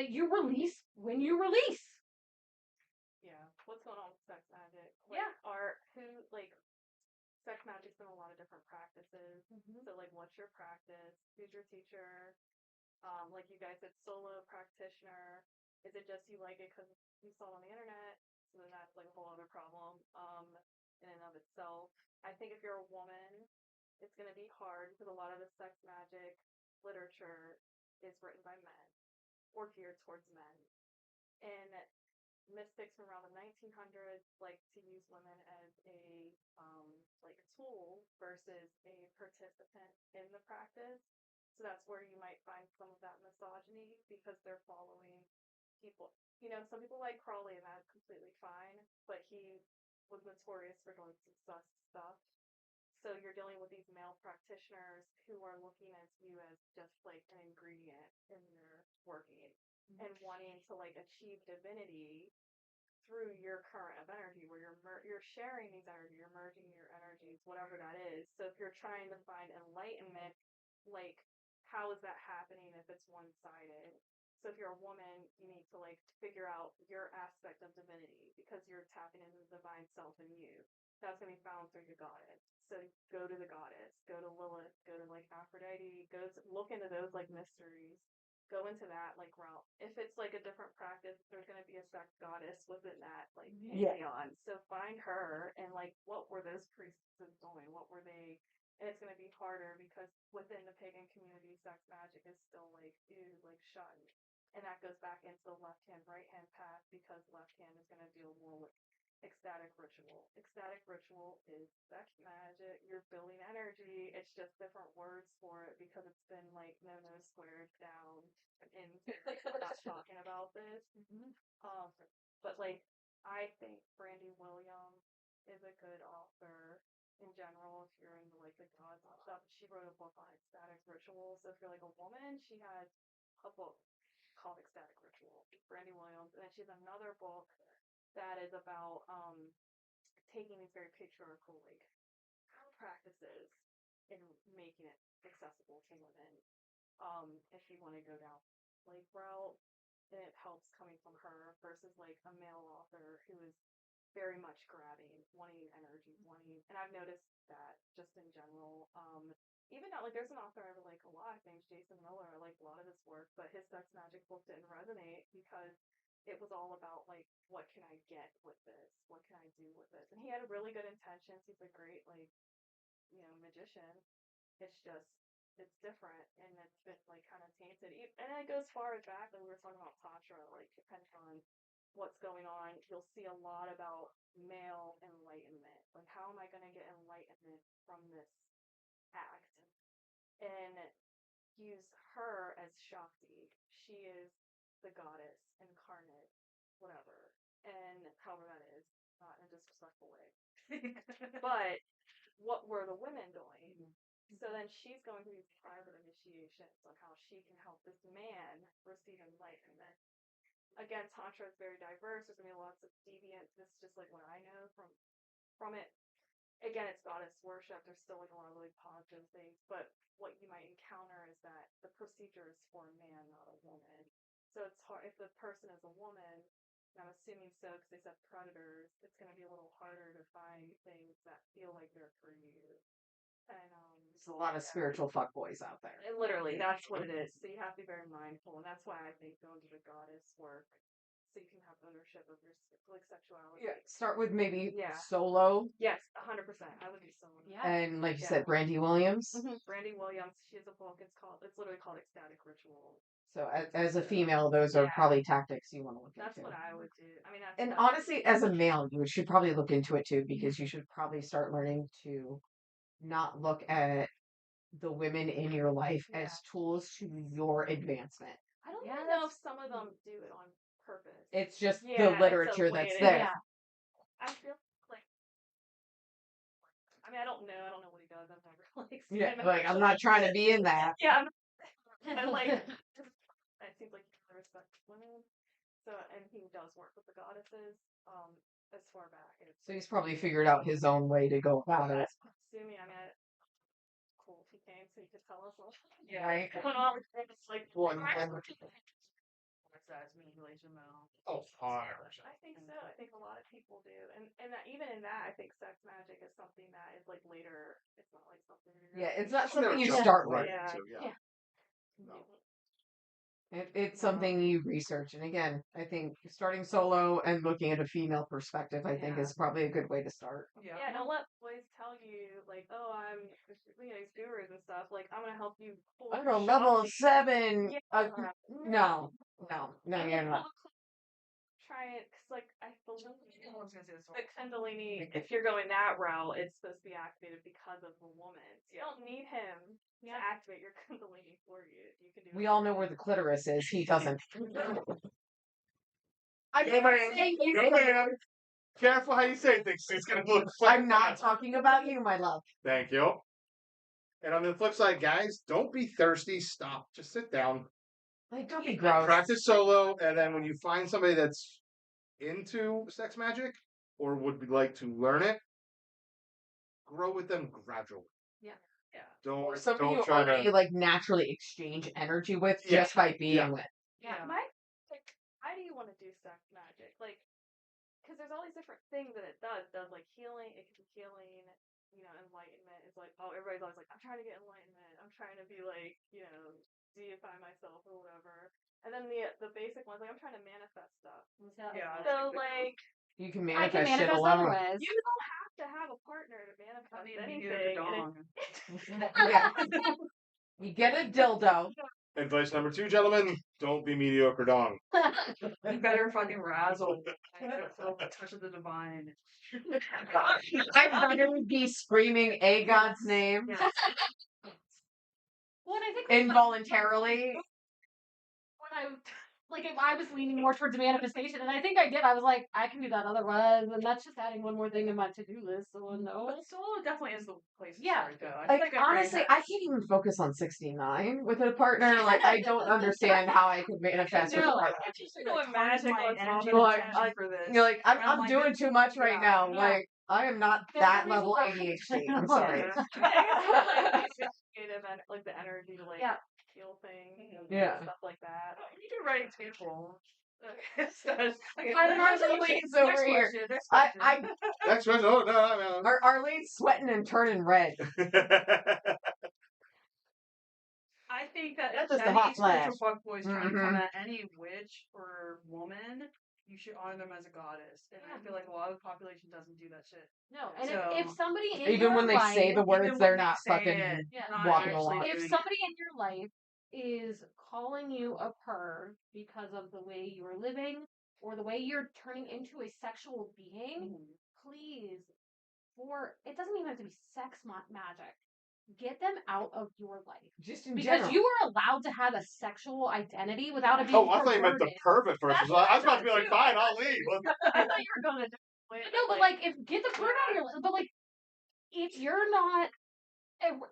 that you release when you release. Yeah. What's going on with sex magic? Yeah. Sex magic's been a lot of different practices. So like, what's your practice? Who's your teacher? Like you guys said, solo practitioner. Is it just you like it because you saw it on the internet? So then that's like a whole other problem in and of itself. I think if you're a woman, it's going to be hard because a lot of the sex magic literature is written by men or geared towards men. And mystics from around the 1900s like to use women as a tool versus a participant in the practice. So that's where you might find some of that misogyny because they're following people. Some people like Crawley, and that's completely fine. But he was notorious for doing some sus stuff. So you're dealing with these male practitioners who are looking at you as just like an ingredient in their working and wanting to like achieve divinity through your current of energy, where you're sharing these energy, you're merging your energies, whatever that is. So if you're trying to find enlightenment, like how is that happening if it's one sided? So if you're a woman, you need to like figure out your aspect of divinity because you're tapping into the divine self in you. That's gonna be found through your goddess. So go to the goddess, go to Lilith, go to like Aphrodite, look into those like mysteries, go into that like route. If it's like a different practice, there's gonna be a sex goddess within that like pantheon. So find her and like what were those priestesses doing? What were they? And it's gonna be harder because within the pagan community, sex magic is still like like shunned. And that goes back into the left hand, right hand path because left hand is gonna deal more with ecstatic ritual. Ecstatic ritual is sex magic. You're building energy. It's just different words for it because it's been like no squared down in not talking about this. But like I think Brandy Williams is a good author in general if you're into like the gods and stuff. She wrote a book on ecstatic ritual. So if you're like a woman, she has a book called Ecstatic Ritual. Brandy Williams, and then she has another book that is about taking these very patriarchal like practices and making it accessible to women. If you want to go down like route, and it helps coming from her versus like a male author who is very much grabbing, wanting energy, and I've noticed that just in general. Even not like there's an author I really like a lot, I think Jason Miller. I like a lot of his work, but his sex magic book didn't resonate because it was all about like what can I get with this? What can I do with this? And he had really good intentions. He's a great like magician. It's just it's different and it's been like kind of tainted. And it goes far as back like we were talking about tantra, like depending on what's going on, you'll see a lot about male enlightenment. Like how am I going to get enlightenment from this act? And use her as Shakti. She is the goddess incarnate, whatever, and however that is, not in a disrespectful way. But what were the women doing? So then she's going through these private initiations on how she can help this man receive enlightenment. Again, Tantra is very diverse. There's gonna be lots of deviants. This is just like what I know from it. Again, it's goddess worship. There's still like a lot of really positive things, but what you might encounter is that the procedure is for a man, not a woman. So it's hard if the person is a woman. And I'm assuming so because they said predators. It's going to be a little harder to find things that feel like they're for you. And There's a lot of spiritual fuckboys out there. literally, that's what it is. So you have to be very mindful, and that's why I think going to the goddess work, so you can have ownership of your like sexuality. Yeah, start with maybe Yeah. solo. Yes, 100%. I would do solo. Yeah. And like you Yeah. said, Brandy Williams. Brandy Williams, she has a book. It's literally called Ecstatic Ritual. So as a female, those are probably tactics you want to look That's into. what I would do. I mean, And honestly, as a male, you should probably look into it too, because you should probably start learning to not look at the women in your life as tools to your advancement. I don't even know if some of them do it on purpose. It's just the it's literature the way that's it is. there. Yeah. I feel like, I mean, I don't know what he does. I've never like seen Yeah, him like I'm not trying to be in that. Yeah, I like. It seems like he really respects women. So, and he does work with the goddesses. As far back. So he's probably figured out his own way to go about it. Assuming, I mean, cool if he came so he could tell us what. Yeah, right. Going on with things like. Size manipulation now. Oh, 100%. I think so. I think a lot of people do, and that, even in that, I think sex magic is something that is like later. It's not like something. Yeah, it's not Something something you to jump start right with. into, yeah. No. It's something you research. And again, I think starting solo and looking at a female perspective, I think is probably a good way to start. Yeah, don't let boys tell you like, oh, I'm these gurus and stuff. Like, I'm gonna help you. I go level 7. Yeah. No, you're not. Try it, because like I believe the Kundalini, if you're going that route, it's supposed to be activated because of the woman. So you don't need him to activate your Kundalini for you. You can do. We all know where the clitoris is. He doesn't. I'm Go, ma'am. saying you. Go, ma'am. Careful how you say things. It's gonna look like I'm not that. talking about you, my love. Thank you. And on the flip side, guys, don't be thirsty. Stop. Just sit down. Like, don't be gross. Practice solo, and then when you find somebody that's into sex magic or would like to learn it, grow with them gradually. Yeah. Or Don't somebody you try already to. like naturally exchange energy with Yeah, just by being yeah. with. Yeah. My like, why do you want to do sex magic? Like, because there's all these different things that it does. It does like healing. It can be healing. Enlightenment. It's like, oh, everybody's always like, I'm trying to get enlightenment. I'm trying to be like, deify myself or whatever. And then the basic ones, like I'm trying to manifest stuff. Yeah. So like, You can I can manifest shit manifest alone. otherwise. you don't have to have a partner to manifest I mean, anything. dong. Yeah. You get a dildo. Advice number 2, gentlemen: don't be mediocre dong. You better fucking razzle. Feel the touch of the divine. I'd rather be screaming a God's name Well, and I think that's involuntarily. if I was leaning more towards manifestation, and I think I did. I was like, I can do that otherwise, and that's just adding one more thing to my to-do list. So no. But solo definitely is the place to Yeah. start, though. I Like, feel like everybody honestly, has- I can't even focus on 69 with a partner. Like, I don't understand how I could manifest with a No. partner. I'm just You like, know, imagine my what's energy wrong. and attention Like, for this. You're like, And I'm doing like, too much right now. yeah. Like, I am not There's that a reason level why- ADHD. I'm sorry. creative and like the energy to like Yeah. feel things and Yeah. stuff like that. you can write a table. Arlene's over here. I Next question. Oh, no. Arlene's sweating and turning red. I think that That's if just a any hot spiritual flash. fuckboys trying to come Mhm. at any witch or woman, you should honor them as a goddess. And I feel like a lot of the population doesn't do that shit. No. And So, if somebody in Even your when they life, say the words, even they're when they not say fucking it, Yeah. not walking actually along. if doing somebody in your life is calling you a perv because of the way you are living or the way you're turning into a sexual it. being, please, it doesn't even have to be sex magic. Get them out of your life. Just in Because general. you are allowed to have a sexual identity without it being Oh, I thought you meant the perverted. pervert first. That's I what I was about to be thought like, too. fine, I'll leave. I thought you were gonna do it. No, but like, get the perv out of your life. But like, if you're not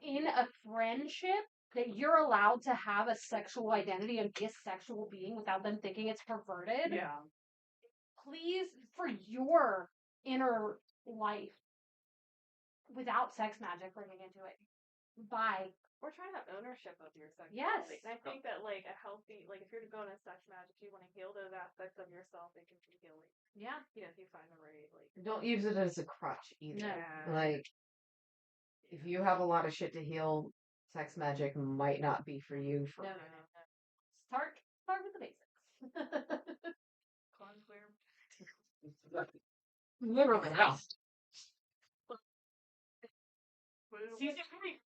in a friendship that you're allowed to have a sexual identity and be a sexual being without them thinking it's perverted, Yeah. please, for your inner life, without sex magic bringing into it, bye. We're trying to have ownership of your sexuality. Yes. And I think that like a healthy, like if you're going to sex magic, you want to heal those aspects of yourself. It can be healing. Yeah. If you find the right like. Don't use it as a crutch either. No. Like, if you have a lot of shit to heal, sex magic might not be for you. No. Start with the basics. Conclave. Literally. Season 3.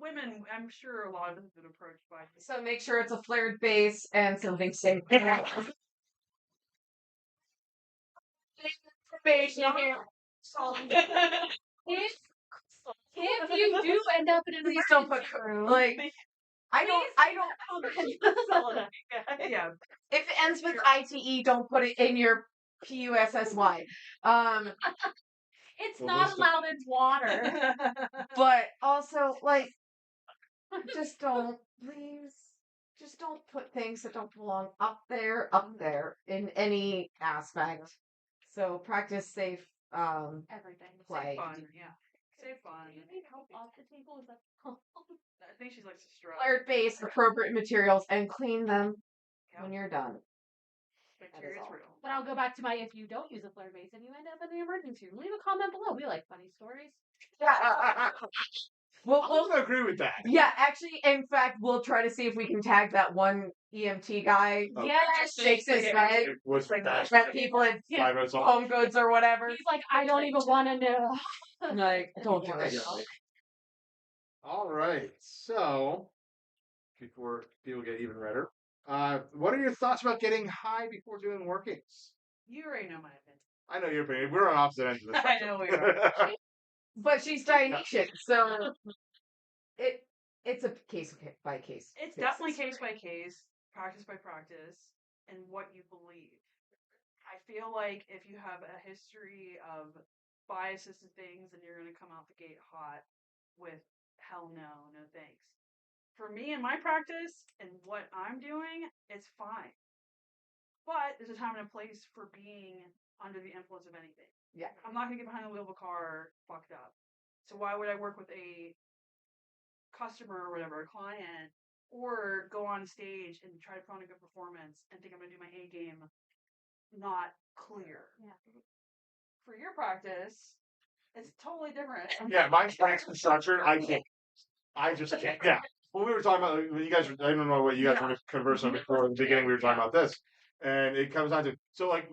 Women, I'm sure a lot of us have been approached by this. So make sure it's a flared base and something safe. If you do end up in an Please don't put emergency room, like I don't Yeah. if it ends with ITE, don't put it in your PUSSY. it's Well, not listen. allowed in water. But also like just don't please just don't put things that don't belong up there in any aspect. So practice safe Everything. play. Fun, yeah. Say fun. Do you need help off the table? Is that I think she likes to stress. Flared base, appropriate materials, and clean them Yeah. when you're done. Bacteria's all. real. But I'll go back to my if you don't use a flare base and you end up in the emergency room, leave a comment below. We like funny stories. We'll, I'm we'll gonna agree with that. yeah, actually, in fact, we'll try to see if we can tag that one EMT guy. Oh. Yes. Shakes his head It was Like that. at people in 5 minutes on. home goods or whatever. He's like, I don't even want to know. Like, don't do it. All right. So, before people get even redder, what are your thoughts about getting high before doing workings? You already know my opinion. I know your opinion. We're on opposite ends of this. I know we are. But she's Dionysian, so it It's a case by case. It's basis. definitely case by case, practice by practice, and what you believe. I feel like if you have a history of biases and things, then you're going to come out the gate hot with hell no, no thanks. For me and my practice and what I'm doing, it's fine. But there's a time and a place for being under the influence of anything. Yeah. I'm not going to get behind the wheel of a car fucked up. So why would I work with a customer or whatever, a client, or go on stage and try to put on a good performance and think I'm going to do my A game not clear? Yeah. For your practice, it's totally different. Yeah, mine's nice and structured. I just can't. Yeah. When we were talking about when you guys, I don't know what you guys were conversing before in the beginning. We were talking about this, and it comes down to so like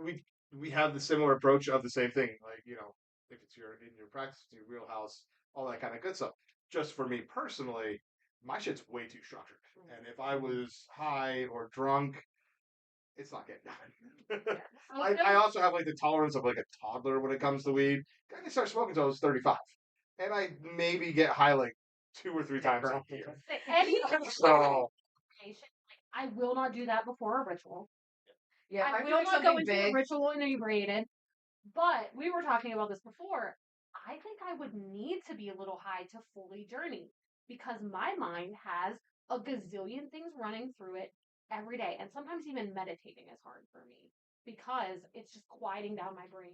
we have the similar approach of the same thing. Like if it's in your practice, your wheelhouse, all that kind of good stuff. Just for me personally, my shit's way too structured, and if I was high or drunk, it's not getting done. I also have like the tolerance of like a toddler when it comes to weed. I didn't start smoking until I was 35, and I maybe get high like 2 or 3 times a year. Any So I will not do that before a ritual. Yeah, I will not go into a ritual inebriated. But we were talking about this before. I think I would need to be a little high to fully journey because my mind has a gazillion things running through it every day. And sometimes even meditating is hard for me because it's just quieting down my brain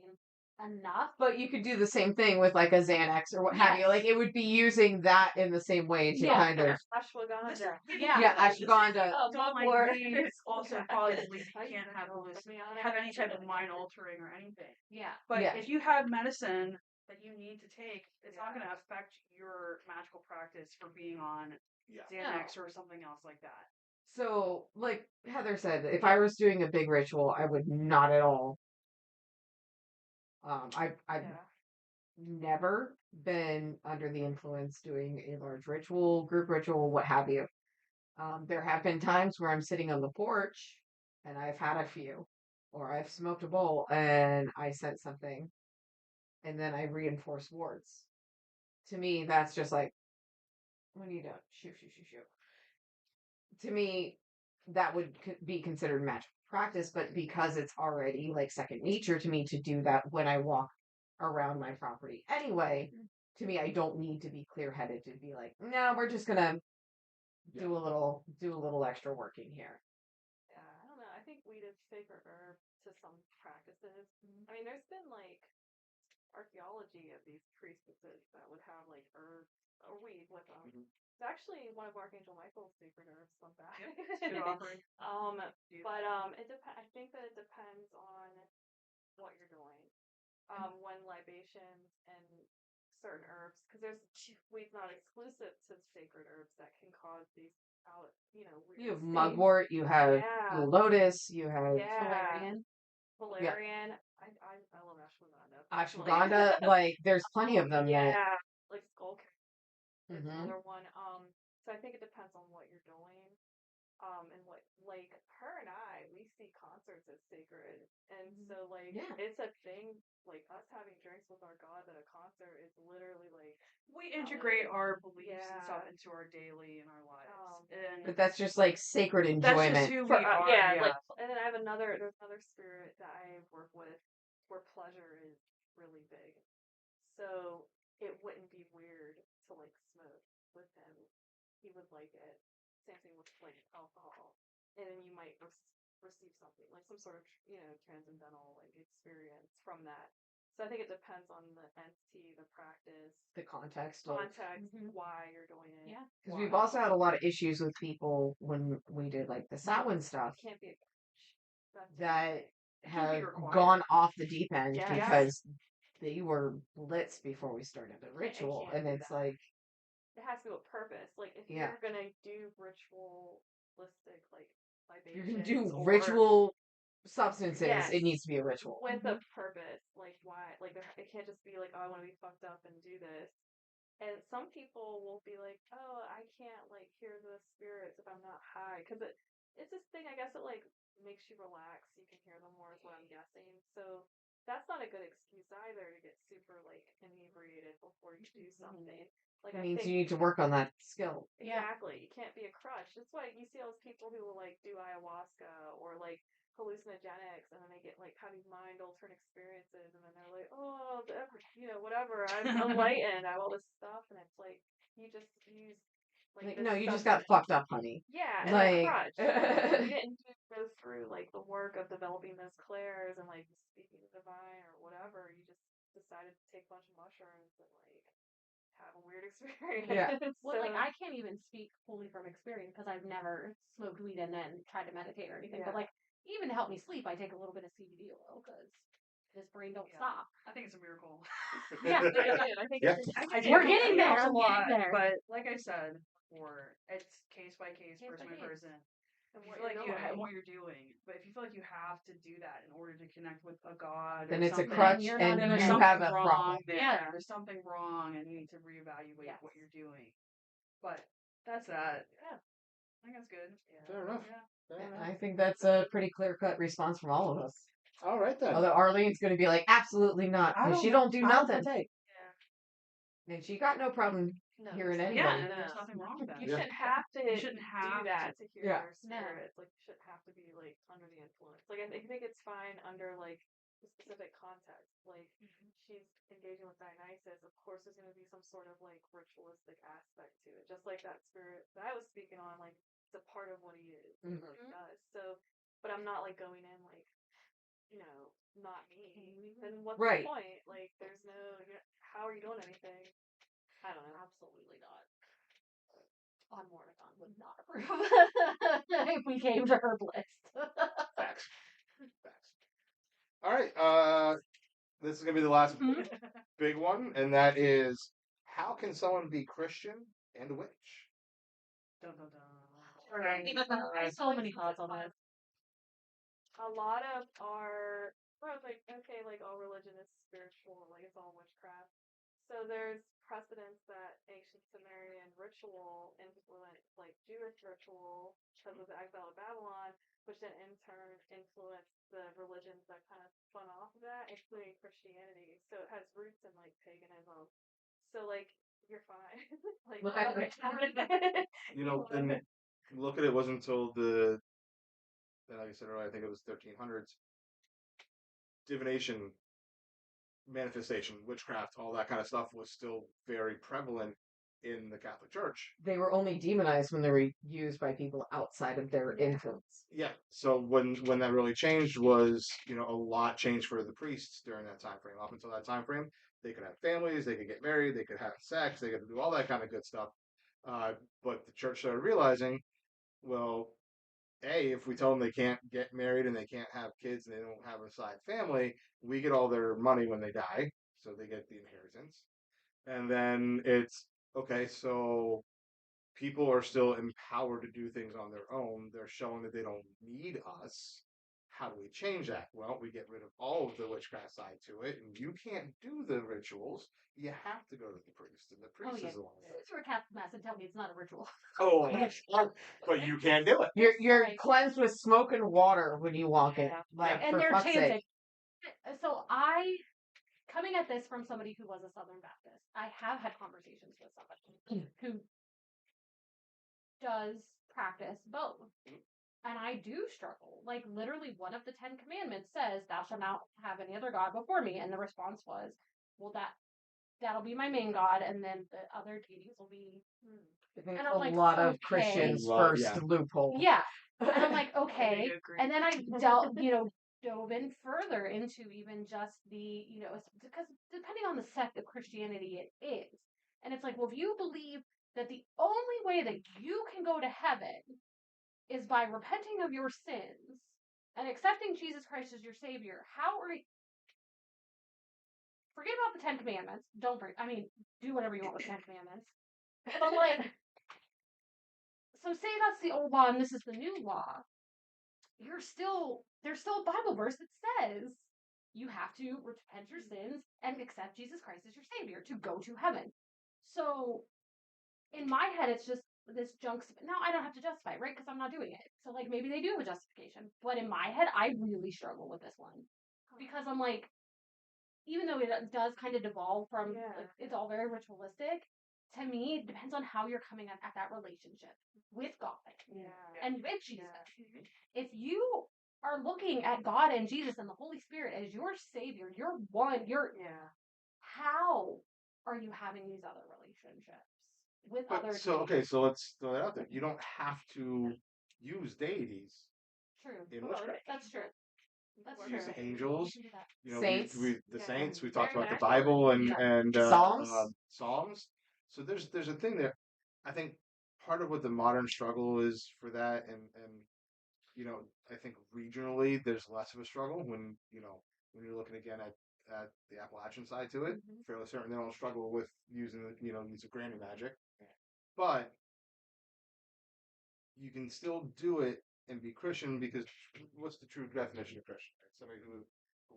enough. But you could do the same thing with like a Xanax or what have you. Like it would be using that in the same way to kind of Ashwagandha. yeah, ashwagandha. Don't like Lord. weed. It's also probably you can't have any type of mind altering or anything. Yeah. But Yeah. if you have medicine that you need to take, it's not going to affect your magical practice for being on Xanax or something else like that. So, like Heather said, if I was doing a big ritual, I would not at all. I've never been under the influence doing a large ritual, group ritual, what have you. There have been times where I'm sitting on the porch and I've had a few, or I've smoked a bowl and I sense something, and then I reinforce wards. To me, that's just like, what are you doing? Shoot, shoot, shoot, shoot. To me, that would be considered magic practice, but because it's already like second nature to me to do that when I walk around my property anyway, to me, I don't need to be clear headed to be like, no, we're just gonna do a little extra working here. Yeah, I don't know. I think weed is sacred herb to some practices. I mean, there's been like archaeology of these priestesses that would have like herbs or weed with them. It's actually one of Archangel Michael's sacred herbs. Fun fact. Good offering. But it I think that it depends on what you're doing. When libations and certain herbs, because there's weed's not exclusive to sacred herbs that can cause these weird You have stains. mugwort, you have Yeah. lotus, you have Valerian. Valerian. I love ashwagandha. ashwagandha. Like, there's plenty of them. Yeah, like skull is Mhm. another one. So I think it depends on what you're doing. And what like her and I, we see concerts as sacred, and so like it's a thing. Like us having drinks with our God at a concert is literally like we integrate our beliefs and stuff into our daily and our lives. But that's just like sacred enjoyment. That's just who we are. Like, and then there's another spirit that I work with where pleasure is really big. So it wouldn't be weird to like smoke with him. He would like it. Same thing with like alcohol. And then you might receive something like some sort of transcendental like experience from that. So I think it depends on the entity, the practice, The context. why you're doing it. Yeah. Because we've also had a lot of issues with people when we did like the Samhain stuff Can't be a that have be required. gone off the deep end Yes. because they were blitz before we started the ritual, can't and do it's that. like it has to be with purpose. Like if you're gonna do ritualistic like you're libations, gonna do or ritual substances, Yes. it needs to be a ritual. with a purpose. Like why? Like it can't just be like, oh, I want to be fucked up and do this. And some people will be like, oh, I can't like hear the spirits if I'm not high, because it's this thing. I guess it like makes you relax. You can hear them more, is what I'm guessing. So that's not a good excuse either to get super like inebriated before you do something. Like It I means think you need to work on that skill. Yeah. exactly, you can't be a crutch. That's why you see all those people who will like do ayahuasca or like hallucinogenics, and then they get like have these mind altering experiences, and then they're like, oh, whatever, I'm enlightened, I have all this stuff, and it's like you just use like Like, this no, you just got substance. fucked up, honey. Yeah, and a Like, crutch. You didn't go through like the work of developing those clairs and like speaking the divine or whatever. You just decided to take a bunch of mushrooms and like have a weird experience. Yeah. Well, like So, I can't even speak fully from experience because I've never smoked weed and then tried to meditate or anything. But Yeah. like even to help me sleep, I take a little bit of CBD oil because this brain don't Yeah. stop. I think it's a miracle. Yeah. I think Yeah. We're getting there. Helps a I'm lot, getting there. but like I said before, it's case by case, Case person by by case. person. And If you what feel like you're you doing. what you're doing, but if you feel like you have to do that in order to connect with a god, then or it's a something, crutch you're and not in then it. there's you have something a wrong problem. there. Yeah. There's something wrong, and you need to reevaluate Yes. what you're doing. But that's that. Yeah. I think that's good. Fair enough. Yeah. Fair enough. I think that's a pretty clear-cut response from all of us. All right then. Although Arlene's going to be like, absolutely not, because she don't do I don't nothing. partake. Yeah. And she got no problem No, hearing there's anybody. Yeah, and there's nothing wrong with that. You Yeah. shouldn't have to. You shouldn't have do that to hear Yeah. their No. spirits. Like you shouldn't have to be like under the influence. Like I think it's fine under like the specific context. Like she's engaging with Dionysus. Of course, there's going to be some sort of like ritualistic aspect to it. Just like that spirit that I was speaking on. Like it's a part of what he is. Mhm. What he does. So, but I'm not like going in like not me. Then what's Right. the point? Like there's no. How are you doing anything? I don't know. Absolutely not. On Mornicon would not approve if we came to her list. Facts. Facts. All right. This is gonna be the last big one, and that is, how can someone be Christian and a witch? Dun, dun, dun. I have so many thoughts on this. A lot of our, I was like, okay, like all religion is spiritual, like it's all witchcraft. So there's precedents that ancient Sumerian ritual influenced like Jewish ritual because of the exile of Babylon, which then in turn influenced the religions that kind of spun off of that, including Christianity. So it has roots in like paganism. So like you're fine. Like Look at it. And look at it. Wasn't until like I said earlier, I think it was 1300s. Divination, manifestation, witchcraft, all that kind of stuff was still very prevalent in the Catholic Church. They were only demonized when they were used by people outside of their influence. Yeah. So when that really changed was, a lot changed for the priests during that time frame. Up until that time frame, they could have families, they could get married, they could have sex, they could do all that kind of good stuff. But the church started realizing, well, if we tell them they can't get married and they can't have kids and they don't have a side family, we get all their money when they die, so they get the inheritance. And then it's okay, so people are still empowered to do things on their own. They're showing that they don't need us. How do we change that? Well, we get rid of all of the witchcraft side to it, and you can't do the rituals. You have to go to the priest, and the priest is the one. Sit through a Catholic mass and tell me it's not a ritual. Oh, but you can't do it. You're Right. cleansed with smoke and water when you walk in. Yeah. Like, And for they're fuck's chanting. sake. So coming at this from somebody who was a Southern Baptist, I have had conversations with somebody who does practice both. And I do struggle. Like, literally, one of the 10 Commandments says, "Thou shalt not have any other God before me." And the response was, well, that'll be my main God, and then the other deities will be. I think And a I'm like, lot of okay. Christians' Well, first yeah. loophole. Yeah. And I'm like, okay. I agree. And then I dove in further into even just the, because depending on the sect of Christianity it is. And it's like, well, if you believe that the only way that you can go to heaven is by repenting of your sins and accepting Jesus Christ as your Savior, how are you? Forget about the 10 Commandments. Do whatever you want with 10 Commandments. But like, so say that's the old law and this is the new law. There's still a Bible verse that says you have to repent your sins and accept Jesus Christ as your Savior to go to heaven. So in my head, it's just this junk. Now I don't have to justify it, right? Because I'm not doing it. So like maybe they do have a justification. But in my head, I really struggle with this one because I'm like, even though it does kind of devolve from, Yeah. like, it's all very ritualistic, to me, it depends on how you're coming at that relationship with God Yeah. and with Jesus. Yeah. If you are looking at God and Jesus and the Holy Spirit as your savior, you're one, Yeah. how are you having these other relationships with But others? so okay, so let's throw that out there. You don't have to use deities True. in Well, witchcraft. That's true. That's Or true. Use saints. angels. You can do that. You know, Saints. the Yeah. saints. We talked Very about the natural. Bible Yeah. and Psalms. Psalms. So there's a thing there. I think part of what the modern struggle is for that, and you know, I think regionally there's less of a struggle when you're looking again at the Appalachian side to it. Mhm. Fairly certain they don't struggle with using use of granny magic, but you can still do it and be Christian because what's the true definition of Christian? Right? Somebody who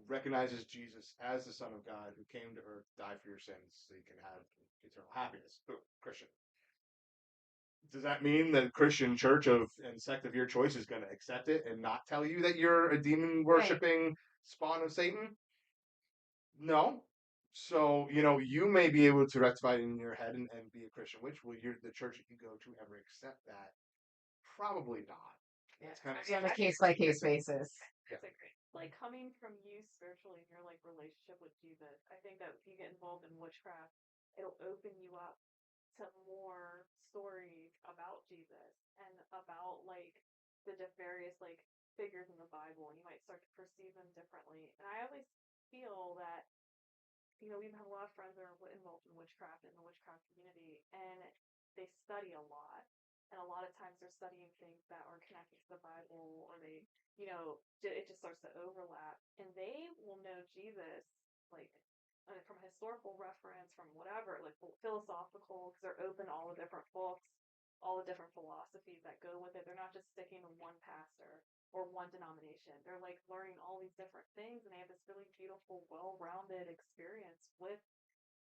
recognizes Jesus as the Son of God who came to earth, died for your sins, so you can have eternal happiness. Boom, Christian. Does that mean that Christian church of and sect of your choice is going to accept it and not tell you that you're a demon worshiping spawn of Satan? No. So, you may be able to rectify it in your head and be a Christian witch. Will the church that you go to ever accept that? Probably not. Yeah, It's kind of maybe on a case by case basis. Yeah. It's like coming from you spiritually in your like relationship with Jesus. I think that if you get involved in witchcraft, it'll open you up to more stories about Jesus and about like the various like figures in the Bible, and you might start to perceive them differently. And I always feel that we have a lot of friends that are involved in witchcraft in the witchcraft community, and they study a lot. And a lot of times they're studying things that are connected to the Bible, or it just starts to overlap. And they will know Jesus, like, from a historical reference, from whatever, like philosophical, because they're open to all the different books, all the different philosophies that go with it. They're not just sticking to one pastor or one denomination. They're like learning all these different things, and they have this really beautiful, well-rounded experience with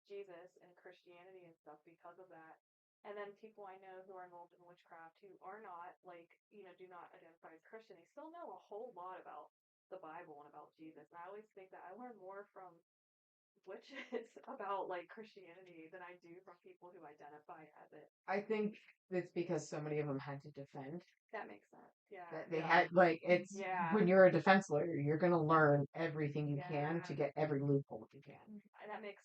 Jesus and Christianity and stuff because of that. And then people I know who are involved in witchcraft who are not like, do not identify as Christian, they still know a whole lot about the Bible and about Jesus. And I always think that I learn more from witches about like Christianity than I do from people who identify as it. I think it's because so many of them had to defend. That makes sense. Yeah. That they yeah. had it's Yeah. when you're a defense lawyer, you're gonna learn everything you can Yeah. to get every loophole you can. That makes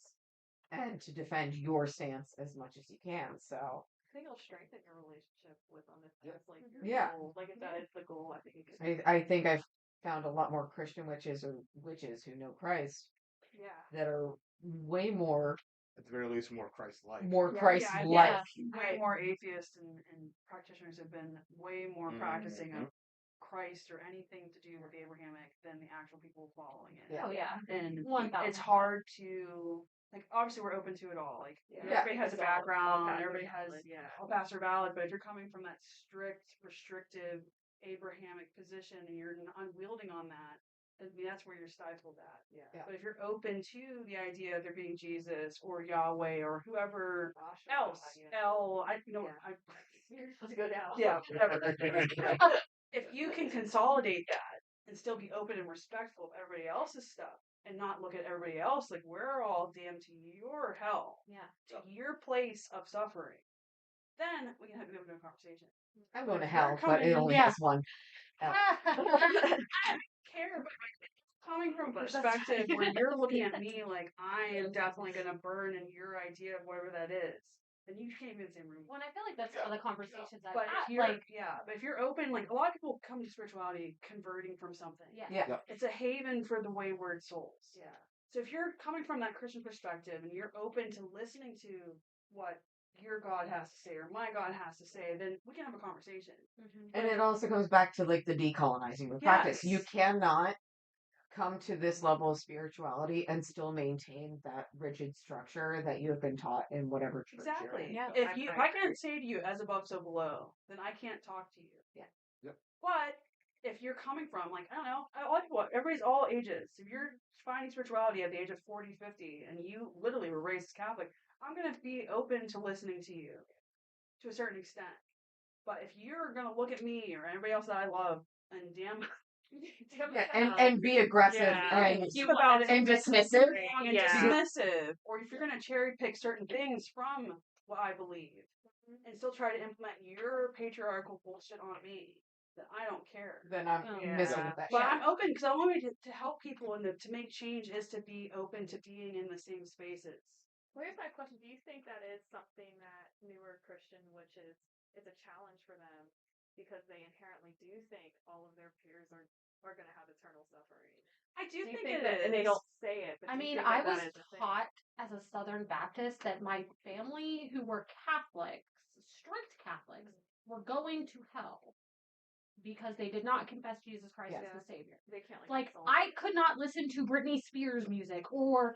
And to defend your stance as much as you can. So I think it'll strengthen your relationship with them if that's like your Yeah. goal. Like if that is the goal, I think it could. I think I've found a lot more Christian witches or witches who know Christ Yeah. that are way more at the very least more Christ-like. Christ I've like. way more atheists and practitioners have been way more practicing of Christ or anything to do with Abrahamic than the actual people following it. Yeah. Oh yeah. And 1000%. it's hard to like. Obviously, we're open to it all. Like everybody has a background. Everybody has all paths are valid. But if you're coming from that strict, restrictive Abrahamic position and you're unwielding on that, I mean, that's where you're stifled at. Yeah. But if you're open to the idea of there being Jesus or Yahweh or whoever else, Let's go down. yeah, whatever. If you can consolidate that and still be open and respectful of everybody else's stuff and not look at everybody else like we're all damned to your hell, Yeah. to your place of suffering, then we can have a conversation. I'm going to If you're hell, but it coming- only Yeah. has one. I don't care, but coming from perspective where you're looking at me like I am definitely going to burn in your idea of whatever that is, then you can't be in the same room. When I feel like that's some of the conversations I've But had. if you're but if you're open, like a lot of people come to spirituality converting from something. Yeah. It's a haven for the wayward souls. Yeah. So if you're coming from that Christian perspective and you're open to listening to what your God has to say or my God has to say, then we can have a conversation. And it also comes back to like the decolonizing the practice. You Yes. cannot come to this level of spirituality and still maintain that rigid structure that you have been taught in whatever church you're in. Exactly. If I can't say to you as above so below, then I can't talk to you. Yeah. Yep. But if you're coming from like I don't know, I like what everybody's all ages. If you're finding spirituality at the age of 40, 50, and you literally were raised Catholic, I'm gonna be open to listening to you to a certain extent. But if you're gonna look at me or anybody else that I love and damn and be aggressive and Think about it and dismissive. and dismissive, or if you're going to cherry pick certain things from what I believe and still try to implement your patriarchal bullshit on me, then I don't care. Then I'm missing with that. But I'm open because I want me to help people and to make change is to be open to being in the same spaces. Well, here's my question: do you think that is something that newer Christian witches is a challenge for them because they inherently do think all of their peers are going to have eternal suffering? I do Do you think think that, and they don't say it? But I do you mean, think I that was that is a thing? taught as a Southern Baptist that my family, who were Catholics, strict Catholics, were going to hell because they did not confess Jesus Christ as the Savior. They can't Like, consult. I could not listen to Britney Spears music or,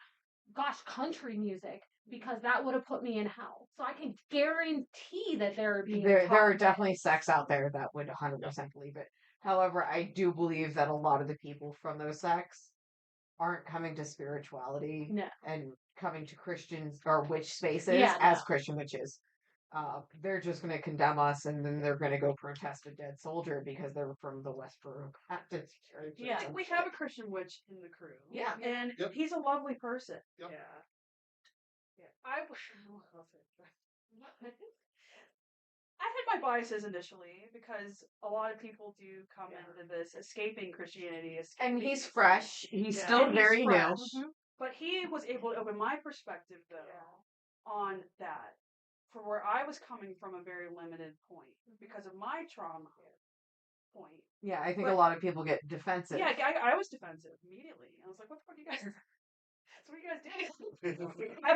gosh, country music because that would have put me in hell. So I can guarantee that they're being There are taught. definitely sects out there that would 100% believe it. However, I do believe that a lot of the people from those sects aren't coming to spirituality No. and coming to Christians or witch spaces Yeah, as no. Christian witches. They're just going to condemn us, and then they're going to go protest a dead soldier because they're from the Westboro Baptist Church. Yeah, we have a Christian witch in the crew. Yeah. And Yep. he's a lovely person. Yep. I had my biases initially because a lot of people do come into this escaping Christianity. And he's escaping- fresh. He's Yeah. still And he's very new. fresh. But he was able to open my perspective, though, on that. For where I was coming from a very limited point because of my trauma point. Yeah, I think But- a lot of people get defensive. Yeah, I was defensive immediately. I was like, what the fuck are you guys? What are you guys doing?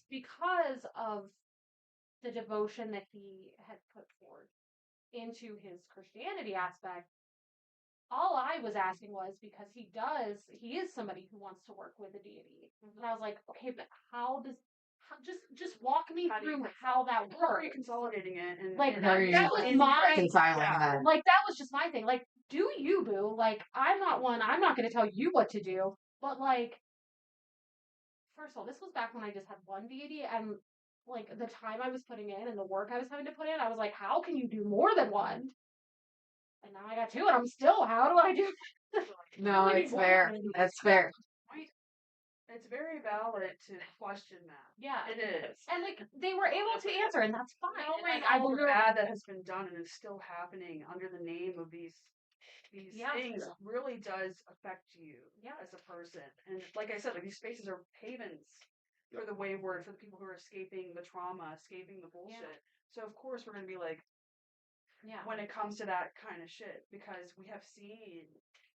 Because of the devotion that he had put forth into his Christianity aspect, all I was asking was because he is somebody who wants to work with a deity. And I was like, okay, but just walk me through how that How are you works. consolidating it? And Like, How are you that was my, reconciling that? like, that was just my thing. Like, do you, boo? Like, I'm not going to tell you what to do. But, like, first of all, this was back when I just had one deity, and, like, the time I was putting in and the work I was having to put in, I was like, how can you do more than one? And now I got two, and I'm still, how do I do No, it's fair. That's fair. It's very valid to question that. Yeah. It is. And, like, they were able to answer, and that's fine. Knowing I all the believe bad that has been done and is still happening under the name of these things really does affect you as a person. And like I said, like these spaces are havens for the wayward, for the people who are escaping the trauma, escaping the bullshit. So of course we're gonna be like, when it comes to that kind of shit, because we have seen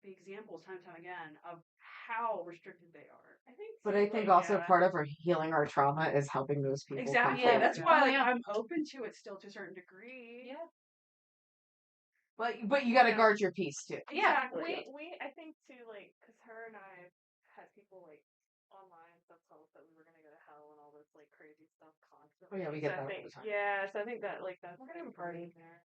the examples time and time again of how restricted they are. I think also part of our healing our trauma is helping those people. Exactly. Come That's forward. why I'm open to it still to a certain degree. Yeah. But you got to guard your peace too. Yeah. We I think too, like, because her and I had people like online stuff tell us that we were gonna go to hell and all this like crazy stuff constantly. Oh yeah, we get So that I all think, the time. yeah, so I think that like that's We're gonna have a party there.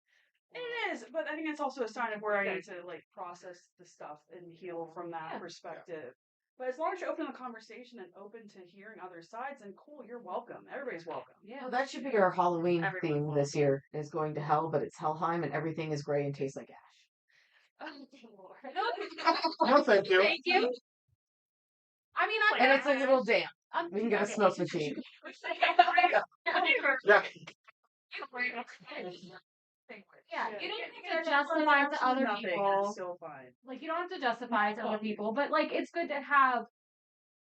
It is, but I think it's also a sign of where I need to like process the stuff and heal from that perspective. But as long as you're open to the conversation and open to hearing other sides, then cool, you're welcome. Everybody's welcome. Yeah. Well, that should be our Halloween Everyone's theme this year. Is going to hell, but it's Hellheim, and everything is gray and tastes like ash. No, thank you. Thank you. I mean, And it's a little damp. We can get a smoke machine. Yeah. Yeah, you don't have to justify to other people. Still fine. Like, you don't have to justify to other people, but, like, it's good to have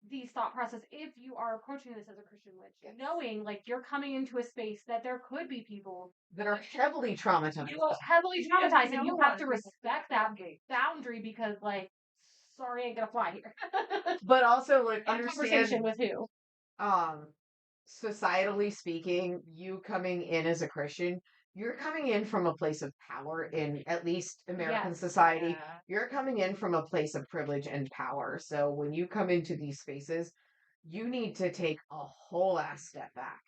these thought process if you are approaching this as a Christian witch, knowing, like, you're coming into a space that there could be people That are heavily traumatized. you are heavily traumatized, and you have to respect that boundary because, like, sorry, ain't gonna fly here. But also, like, Conversation understand, with who? societally speaking, you coming in as a Christian, you're coming in from a place of power in at least American society. You're coming in from a place of privilege and power. So when you come into these spaces, you need to take a whole ass step back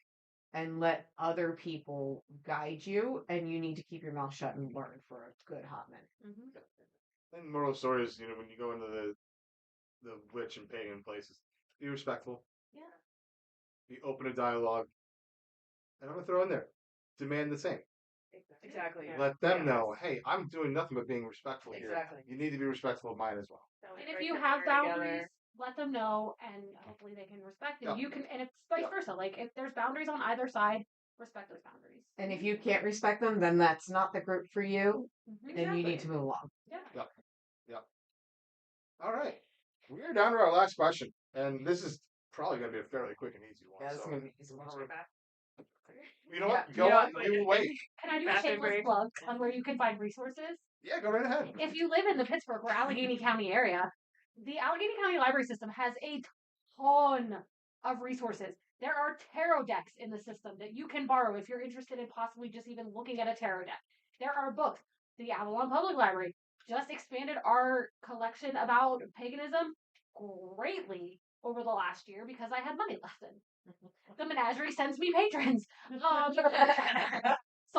and let other people guide you, and you need to keep your mouth shut and learn for a good hot minute. And moral of the story is, when you go into the witch and pagan places, be respectful. Yeah. We open a dialogue, and I'm gonna throw in there, demand the same. Exactly. Let them know, hey, I'm doing nothing but being respectful here. Exactly. You need to be respectful of mine as well. And if you have boundaries, let them know, and hopefully they can respect. And Yeah. you can, and it's vice Yeah. versa. Like if there's boundaries on either side, respect those boundaries. And if you can't respect them, then that's not the group for you, Mhm. and you need to move along. Yeah. All right. We're down to our last question. And this is probably going to be a fairly quick and easy one. Yeah, this is so gonna be easy one. you know what? Yeah, Go you know on. what? We will wait. Can I do a Bathroom shameless break. plug on where you can find resources? Yeah, go right ahead. If you live in the Pittsburgh or Allegheny County area, the Allegheny County Library System has a ton of resources. There are tarot decks in the system that you can borrow if you're interested in possibly just even looking at a tarot deck. There are books. The Avalon Public Library just expanded our collection about paganism greatly over the last year because I had money left in. The menagerie sends me patrons. So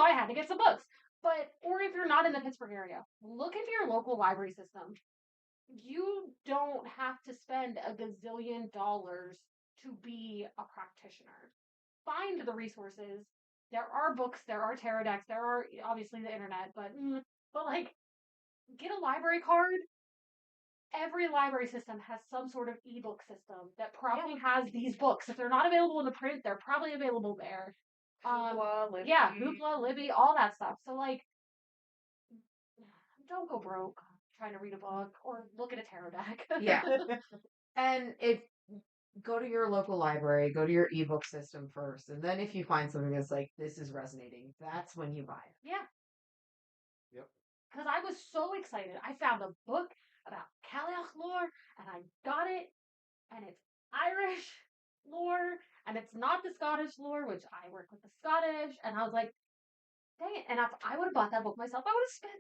I had to get some books. But, or if you're not in the Pittsburgh area, look into your local library system. You don't have to spend a gazillion dollars to be a practitioner. Find the resources. There are books, there are tarot decks, there are obviously the internet, but like, get a library card. Every library system has some sort of ebook system that probably has these books. If they're not available in the print, they're probably available there. Hoopla, Libby. Yeah, Hoopla, Libby, all that stuff. So like, don't go broke trying to read a book or look at a tarot deck. Yeah. And if go to your local library, go to your ebook system first, and then if you find something that's like this is resonating, that's when you buy it. Yeah. Yep. Because I was so excited. I found a book about Cailleach lore, and I got it, and it's Irish lore, and it's not the Scottish lore, which I work with the Scottish, and I was like, dang it. And if I would have bought that book myself, I would have spent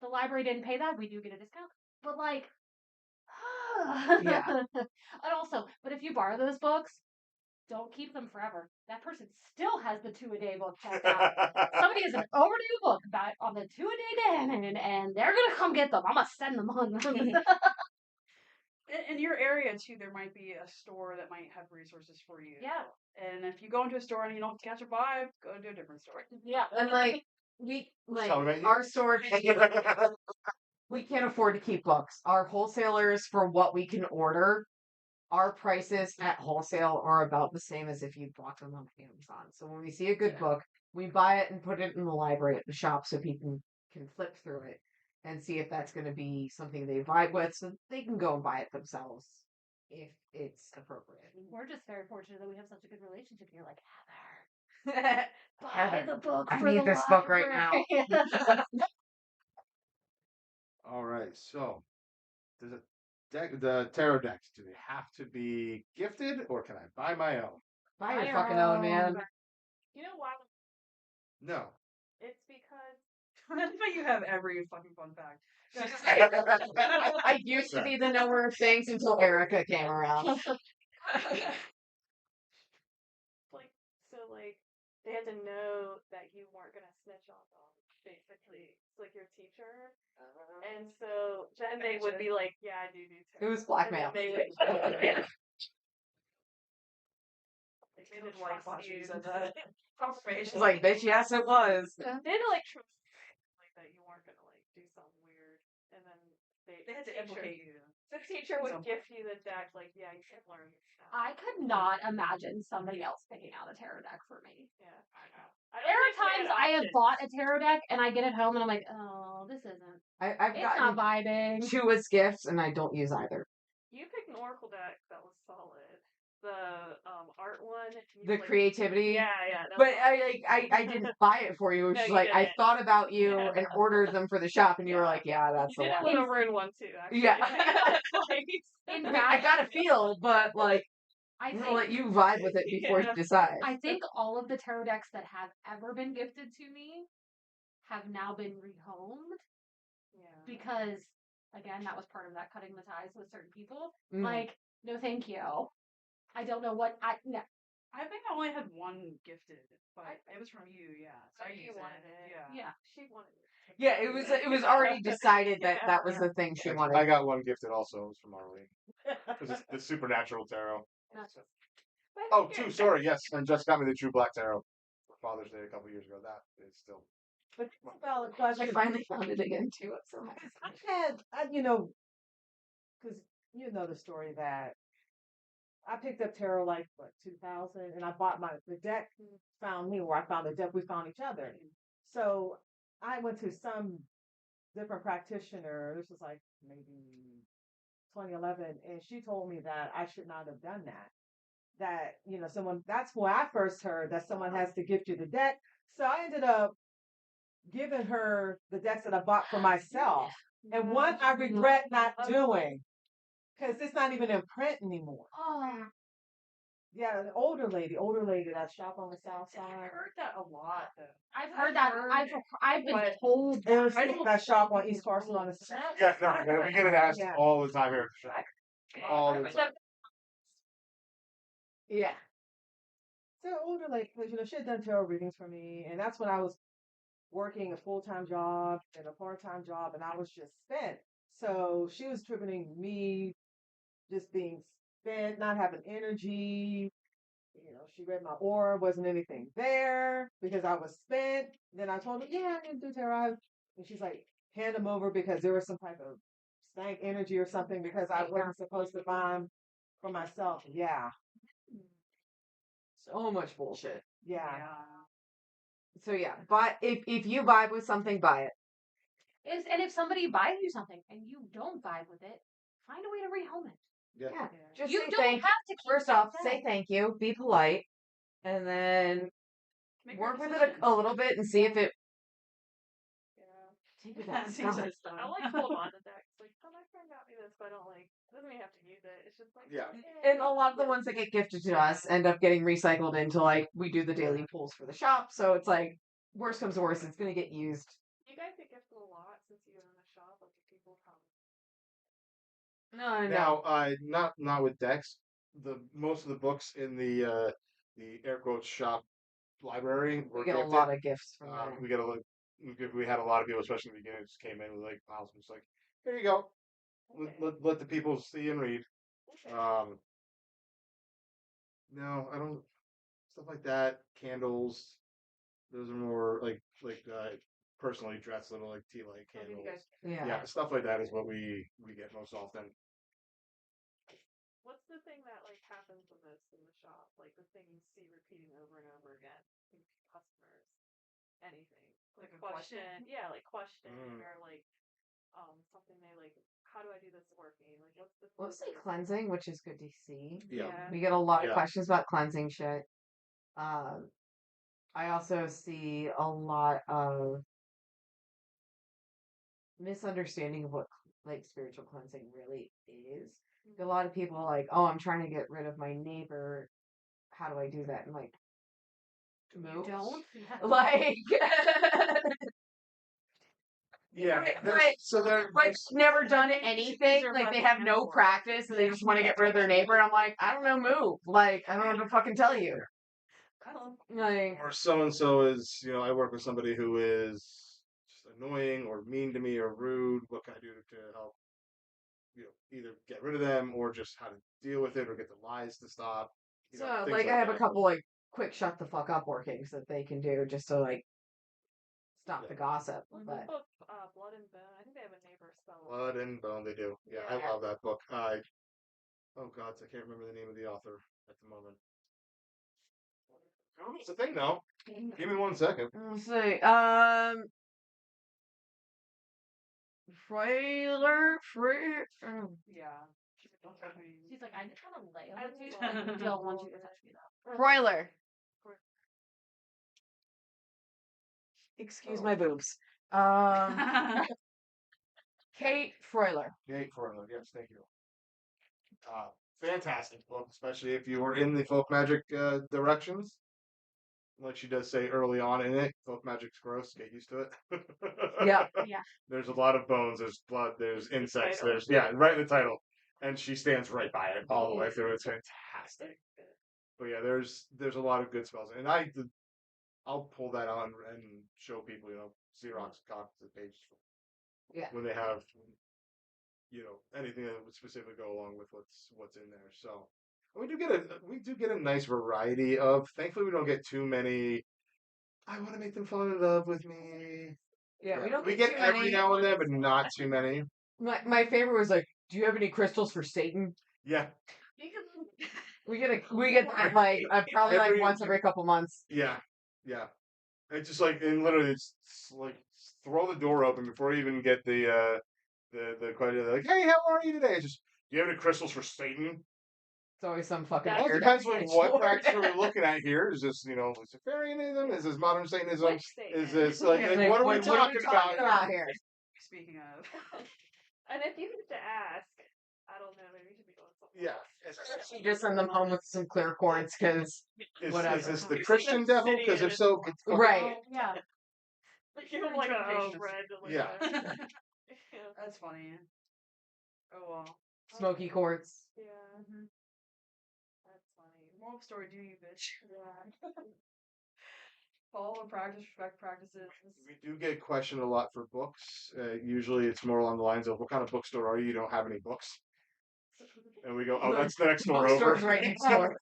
$60. The library didn't pay that. We do get a discount. But like, Yeah. And also, but if you borrow those books, don't keep them forever. That person still has the 2-a-day book checked out. Somebody has an overdue book about on the 2-a-day den, and they're gonna come get them. I'm gonna send them on. In your area too, there might be a store that might have resources for you. Yeah. And if you go into a store and you don't catch a vibe, go to a different store. Yeah. And like Tell me. our store, we can't afford to keep books. Our wholesalers for what we can order, our prices at wholesale are about the same as if you bought them on Amazon. So when we see a good book, we buy it and put it in the library at the shop so people can flip through it and see if that's going to be something they vibe with, so they can go and buy it themselves if it's appropriate. We're just very fortunate that we have such a good relationship. You're like, Heather, buy Heather, the book I for need the this book right library. All right. So, does it the tarot decks, do they have to be gifted or can I buy my own? Buy Buy your your fucking own, man. own. You know why? No. It's because But you have every fucking fun fact. I used to be the knower of things until Erica came around. like they had to know that you weren't gonna snitch on them, basically. It's like your teacher. And so then they would be like, yeah, I do It was too. blackmail. And then they would like Trust you. you said that. She's like, bitch, yes, it was. They had to like trust like that you weren't gonna like do something weird. And then They had to implicate you. the teacher would Some gift you the deck, like, yeah, you should learn this stuff. I could not imagine somebody else picking out a tarot deck for me. Yeah, I know. I There are don't think we times had I have options. bought a tarot deck and I get it home and I'm like, oh, this isn't. I've It's not gotten vibing. 2 as gifts, and I don't use either. You picked an oracle deck that was solid. The art one. You The like, creativity. yeah, yeah. That But was I didn't buy it for you. It's No, just you like I didn't. thought about you Yeah. and ordered them for the shop, and you were Yeah. like, yeah, that's you the did one. it with a rune one too, actually. Yeah. In I fact, got a feel, but like I I'm gonna let think you vibe with it before you Yeah. decide. I think all of the tarot decks that have ever been gifted to me have now been rehomed Yeah. because again, that was part of that cutting the ties with certain people. Mm. Like, no, thank you. I don't know what no. I think I only had one gifted, but it was from you, yeah. So I you used wanted it. it. Yeah. Yeah. She wanted it. Yeah, it was already decided that that was the thing she I wanted. got one gifted also. It was from Arlene. It was the Supernatural Tarot. That's Oh, two. Sorry, yes, and just got me the True Black Tarot for Father's Day a couple years ago. That is still. But that's a valid I question. finally found it again too. I'm so happy. Because you know the story that I picked up tarot like what 2000, and I bought the deck found me, or I found the deck. We found each other. So I went to some different practitioner. This was like maybe 2011, and she told me that I should not have done that. That someone. That's why I first heard that someone has to gift you the deck. So I ended up giving her the decks that I bought for myself, and one I regret not doing because it's not even in print anymore. Oh, Yeah, an older lady that shop on the south I've side. heard that a lot though. I've heard that. I've been But told there's that. that shop on East Carson on the south. Yeah, no, we get it asked Yeah. all the time here at the shop. All the time. Yeah. So older lady, because she had done tarot readings for me, and that's when I was working a full-time job and a part-time job, and I was just spent. So she was attributing me just being spent, not having energy. She read my aura, wasn't anything there because I was spent. Then I told her, yeah, I can do tarot. And she's like, hand them over because there was some type of stank energy or something because I wasn't supposed to find for myself. Yeah. So much bullshit. Yeah. So yeah, but if you vibe with something, buy it. And if somebody buys you something and you don't vibe with it, find a way to rehome it. Yeah. Just You say don't thank. have to keep First that off, thing. say thank you. Be polite, and then Make work your with it decisions. a little bit and see if it. Yeah. Take it out. Seems Stop. like stuff. I like hold on to decks. Like, oh, my friend got me this, but I don't like. Doesn't mean you have to use it. It's just like. Yeah. And a lot of the ones that get gifted to us end up getting recycled into like we do the daily pulls for the shop. So it's like worst comes to worst, it's gonna get used. You guys get gifted a lot since you own a shop. Like, do people come? No, Now, not with decks. Most of the books in the air quotes shop library we were get a gifted. lot of gifts from there. We get a lot. We had a lot of people, especially in the beginning, just came in with like piles and just like, here you go. Let the people see and read. Um, no, I don't stuff like that. Candles. Those are more personally dressed little like tea light candles. Yeah, stuff like that is what we get most often. What's the thing that like happens the most in the shop? Like the thing you see repeating over and over again from customers. Anything. Like Like a question. question? Yeah, like question Mm. or like something they like. How do I do this working? Like what's the Mostly focus? cleansing, which is good to see. Yeah. We get a lot of Yeah. questions about cleansing shit. I also see a lot of misunderstanding of what like spiritual cleansing really is. A lot of people are like, oh, I'm trying to get rid of my neighbor. How do I do that? And like, move. Don't. Like, Yeah. Right. So they're like never done anything. Like they have no practice and they just want to get rid of their neighbor. And I'm like, I don't know, move. Like, I don't know what to fucking tell you. Like, or so and so is, I work with somebody who is just annoying or mean to me or rude. What can I do to help, either get rid of them or just how to deal with it or get the lies to stop? so Things like I have a that. couple like quick shut the fuck up workings that they can do just to like stop the gossip. What's But the book Blood and Bone? I think they have a neighbor spell. Blood and Bone, they do. Yeah, I Yeah. love that book. Oh God, I can't remember the name of the author at the moment. Oh, it's a thing though. Give me 1 second. let's see. Yeah. She's like, I just want to lay on you. I don't want you to touch me though. Froiler. Excuse my boobs. Kate Froiler. Kate Froiler, yes, thank you. Fantastic book, especially if you were in the folk magic directions. Like she does say early on in it, folk magic's gross. Get used to it. Yeah. Yeah. There's a lot of bones. There's blood. There's insects. title. There's right in the title, and she stands right by it all the way through. It's fantastic. But yeah, there's a lot of good spells, and I'll pull that on and show people, Xerox copies of pages Yeah. when they have, anything that would specifically go along with what's in there. So, We do get a nice variety of. Thankfully, we don't get too many. I want to make them fall in love with me. Yeah, we don't We get get too every many. now and then, but not too many. My favorite was like, "Do you have any crystals for Satan?" Yeah, We get that like probably like every once every couple months. yeah, yeah. It's just like and literally it's like throw the door open before you even get the question. They're like, hey, how are you today? It's just do you have any crystals for Satan? It's always some fucking Well, it weird depends on what Lord. practice we're looking at here. Is this Luciferianism? Is this modern Satanism? Which state? Is this Like, what are we talking about? here? Speaking of, And if you have to ask, I don't know, maybe you should be doing something. Yeah. You just send them home with some clear quartz because Is whatever. this the Christian devil? Because if so, get the fuck Right. Yeah. Give him like a Interpretations. bread. Like Yeah. yeah. that's funny. Oh well. Smoky quartz. Yeah. That's funny. Moral of the story: do you, bitch? Yeah. Follow and practice, respect practices. We do get questioned a lot for books. Usually, it's more along the lines of, "What kind of bookstore are you? You don't have any books." And we go, "Oh, that's the next door over." Bookstore's right next door.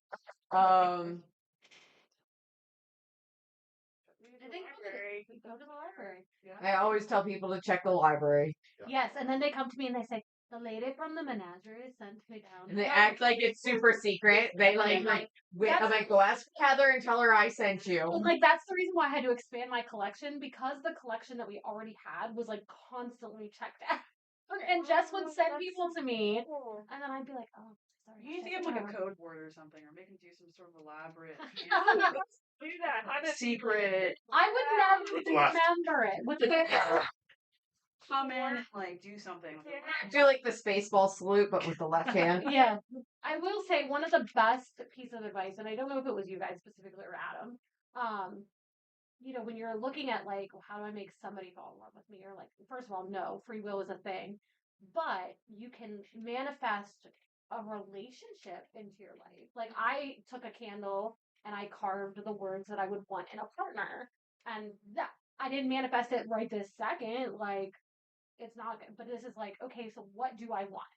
I think Library. go to the library. I always tell people to check the library, Yes, and then they come to me and they say, "The lady from the menagerie sent me down." and they act like it's super secret. They I'm like, go ask Heather and tell her I sent you. And, like that's the reason why I had to expand my collection because the collection that we already had was like constantly checked out. And Jess would send people to me, and then I'd be like, "Oh, sorry." You need to check give them like it a out." code word or something, or make them do some sort of elaborate Do that. I didn't secret. I would never Left. remember it. With the Come in and like do something. Do like the Spaceball salute, but with the left hand. yeah, I will say one of the best piece of advice, and I don't know if it was you guys specifically or Adam. When you're looking at like, well, how do I make somebody fall in love with me? Or like, first of all, no, free will is a thing, but you can manifest a relationship into your life. Like I took a candle and I carved the words that I would want in a partner, and that I didn't manifest it right this second. Like it's not good, but this is like, okay, so what do I want?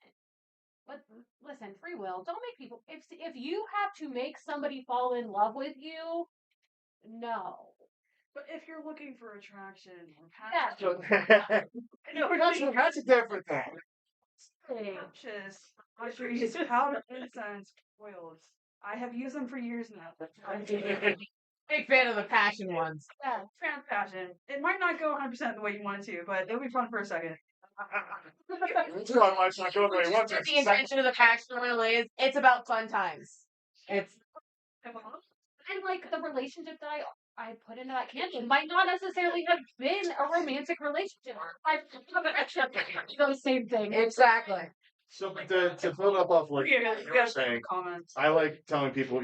But listen, free will. Don't make people. If you have to make somebody fall in love with you, no. But if you're looking for attraction or Yeah. passion, That's a different thing. patches, trees, powder, incense, oils. I have used them for years now. Big fan of the passion ones. Yeah. Fan of passion. It might not go 100% the way you want it to, but it'll be fun for a second. That's why my life's not going the way I want What to. the intention of the passion oil is, it's about fun times. It's And like the relationship that I put into that candle might not necessarily have been a romantic relationship. I've the same thing. exactly. So to build up off what Yeah, you were saying, comments. I like telling people,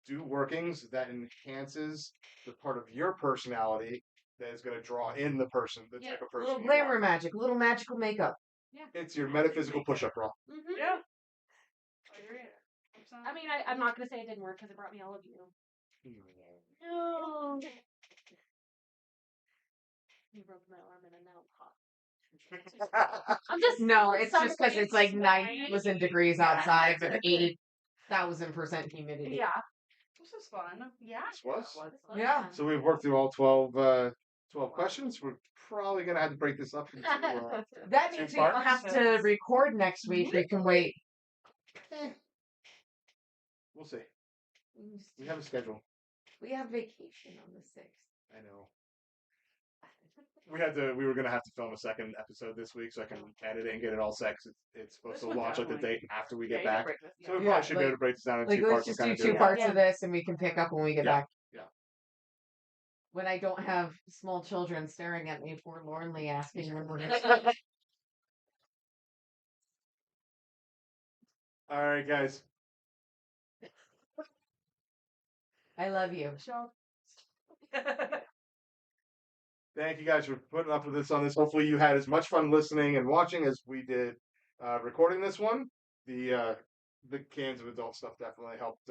do workings that enhances the part of your personality that is going to draw in the person, the type of A person little you glamour are. magic, a little magical makeup. It's your metaphysical push-up bra. Mhm. Yeah. I agree. I mean, I'm not gonna say it didn't work because it brought me all of you. No. You broke my arm and now I'm hot. I'm just No, it's just because something it's like sweating. 9,000 degrees outside, but 80,000% humidity. Yeah. This is fun. Yeah. This was. Yeah. So we've worked through all 12 questions. We're probably going to have to break this up into That two means we don't parts. have to record next week. We can wait. We'll see. We have a schedule. We have vacation on the 6th. I know. We were gonna have to film a second episode this week so I can edit it and get it all set. 'Cause it's supposed This to one launch like the definitely- date after we Yeah, get you can back. break this, So we Yeah, probably should be able like- to break this down into Like, two let's parts. just and do kinda two it. parts Yeah. of this and we can pick up when we get Yeah. back. Yeah. When I don't have small children staring at me forlornly asking when we're gonna All right, guys. I love you. Thank you guys for putting up with us on this. Hopefully, you had as much fun listening and watching as we did recording this one. The cans of adult stuff definitely helped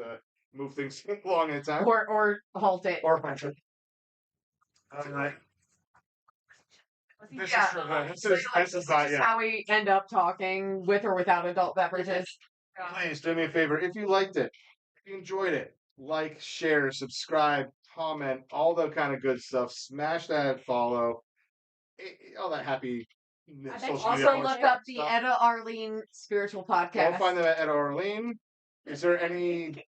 move things along in time. Or halt it. Or all right. This Yeah. is for this is not This is yeah. how we end up talking with or without adult beverages. please do me a favor. If you liked it, if you enjoyed it, like, share, subscribe, comment, all that kind of good stuff. Smash that follow. All that happy bet social you media Also, Yeah. look posts up the stuff. Etta Arlene Spiritual Go Podcast. find them at Arlene. Is there any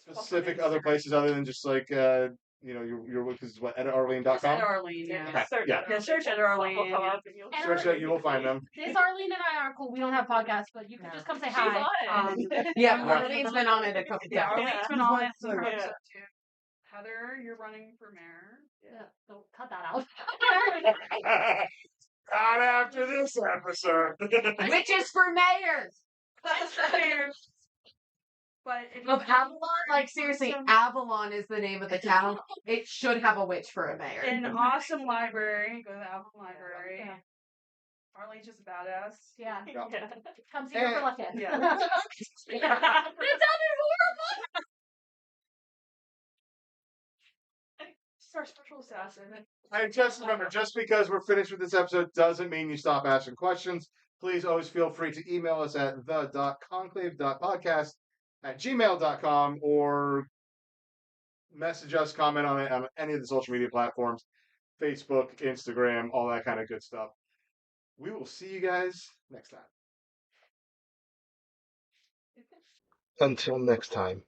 specific other places other than just like your because it's what Just EttaArlene.com? at Arlene, yeah. Okay, Search yeah. it. Yeah, search at Arlene. Will come Yeah. up and you'll And Search that, you will find them. This Arlene and I are cool. We don't have podcasts, but you can No. just come say She's hi. on it. Yeah, Yeah. Arlene's been on it a couple Yeah, times. Arlene's been Yeah. on it. Yeah. Her Yeah. episode too. Heather, you're running for mayor. Yeah, so cut that out. Not after this episode. Witches for mayor That's for mayor. But if you of have Avalon. more Like seriously, awesome- Avalon is the name of the town. It should have a witch for a mayor. an awesome library, go to the Avalon Library. Yeah. Arlene's just a badass. Yeah. Yeah. Come see her for And- lucky. Yeah. That sounded horrible. She's our special assassin. And just remember, just because we're finished with this episode doesn't mean you stop asking questions. Please always feel free to email us at The.Conclave.Podcast at gmail.com or message us, comment on it on any of the social media platforms, Facebook, Instagram, all that kind of good stuff. We will see you guys next time. Until next time.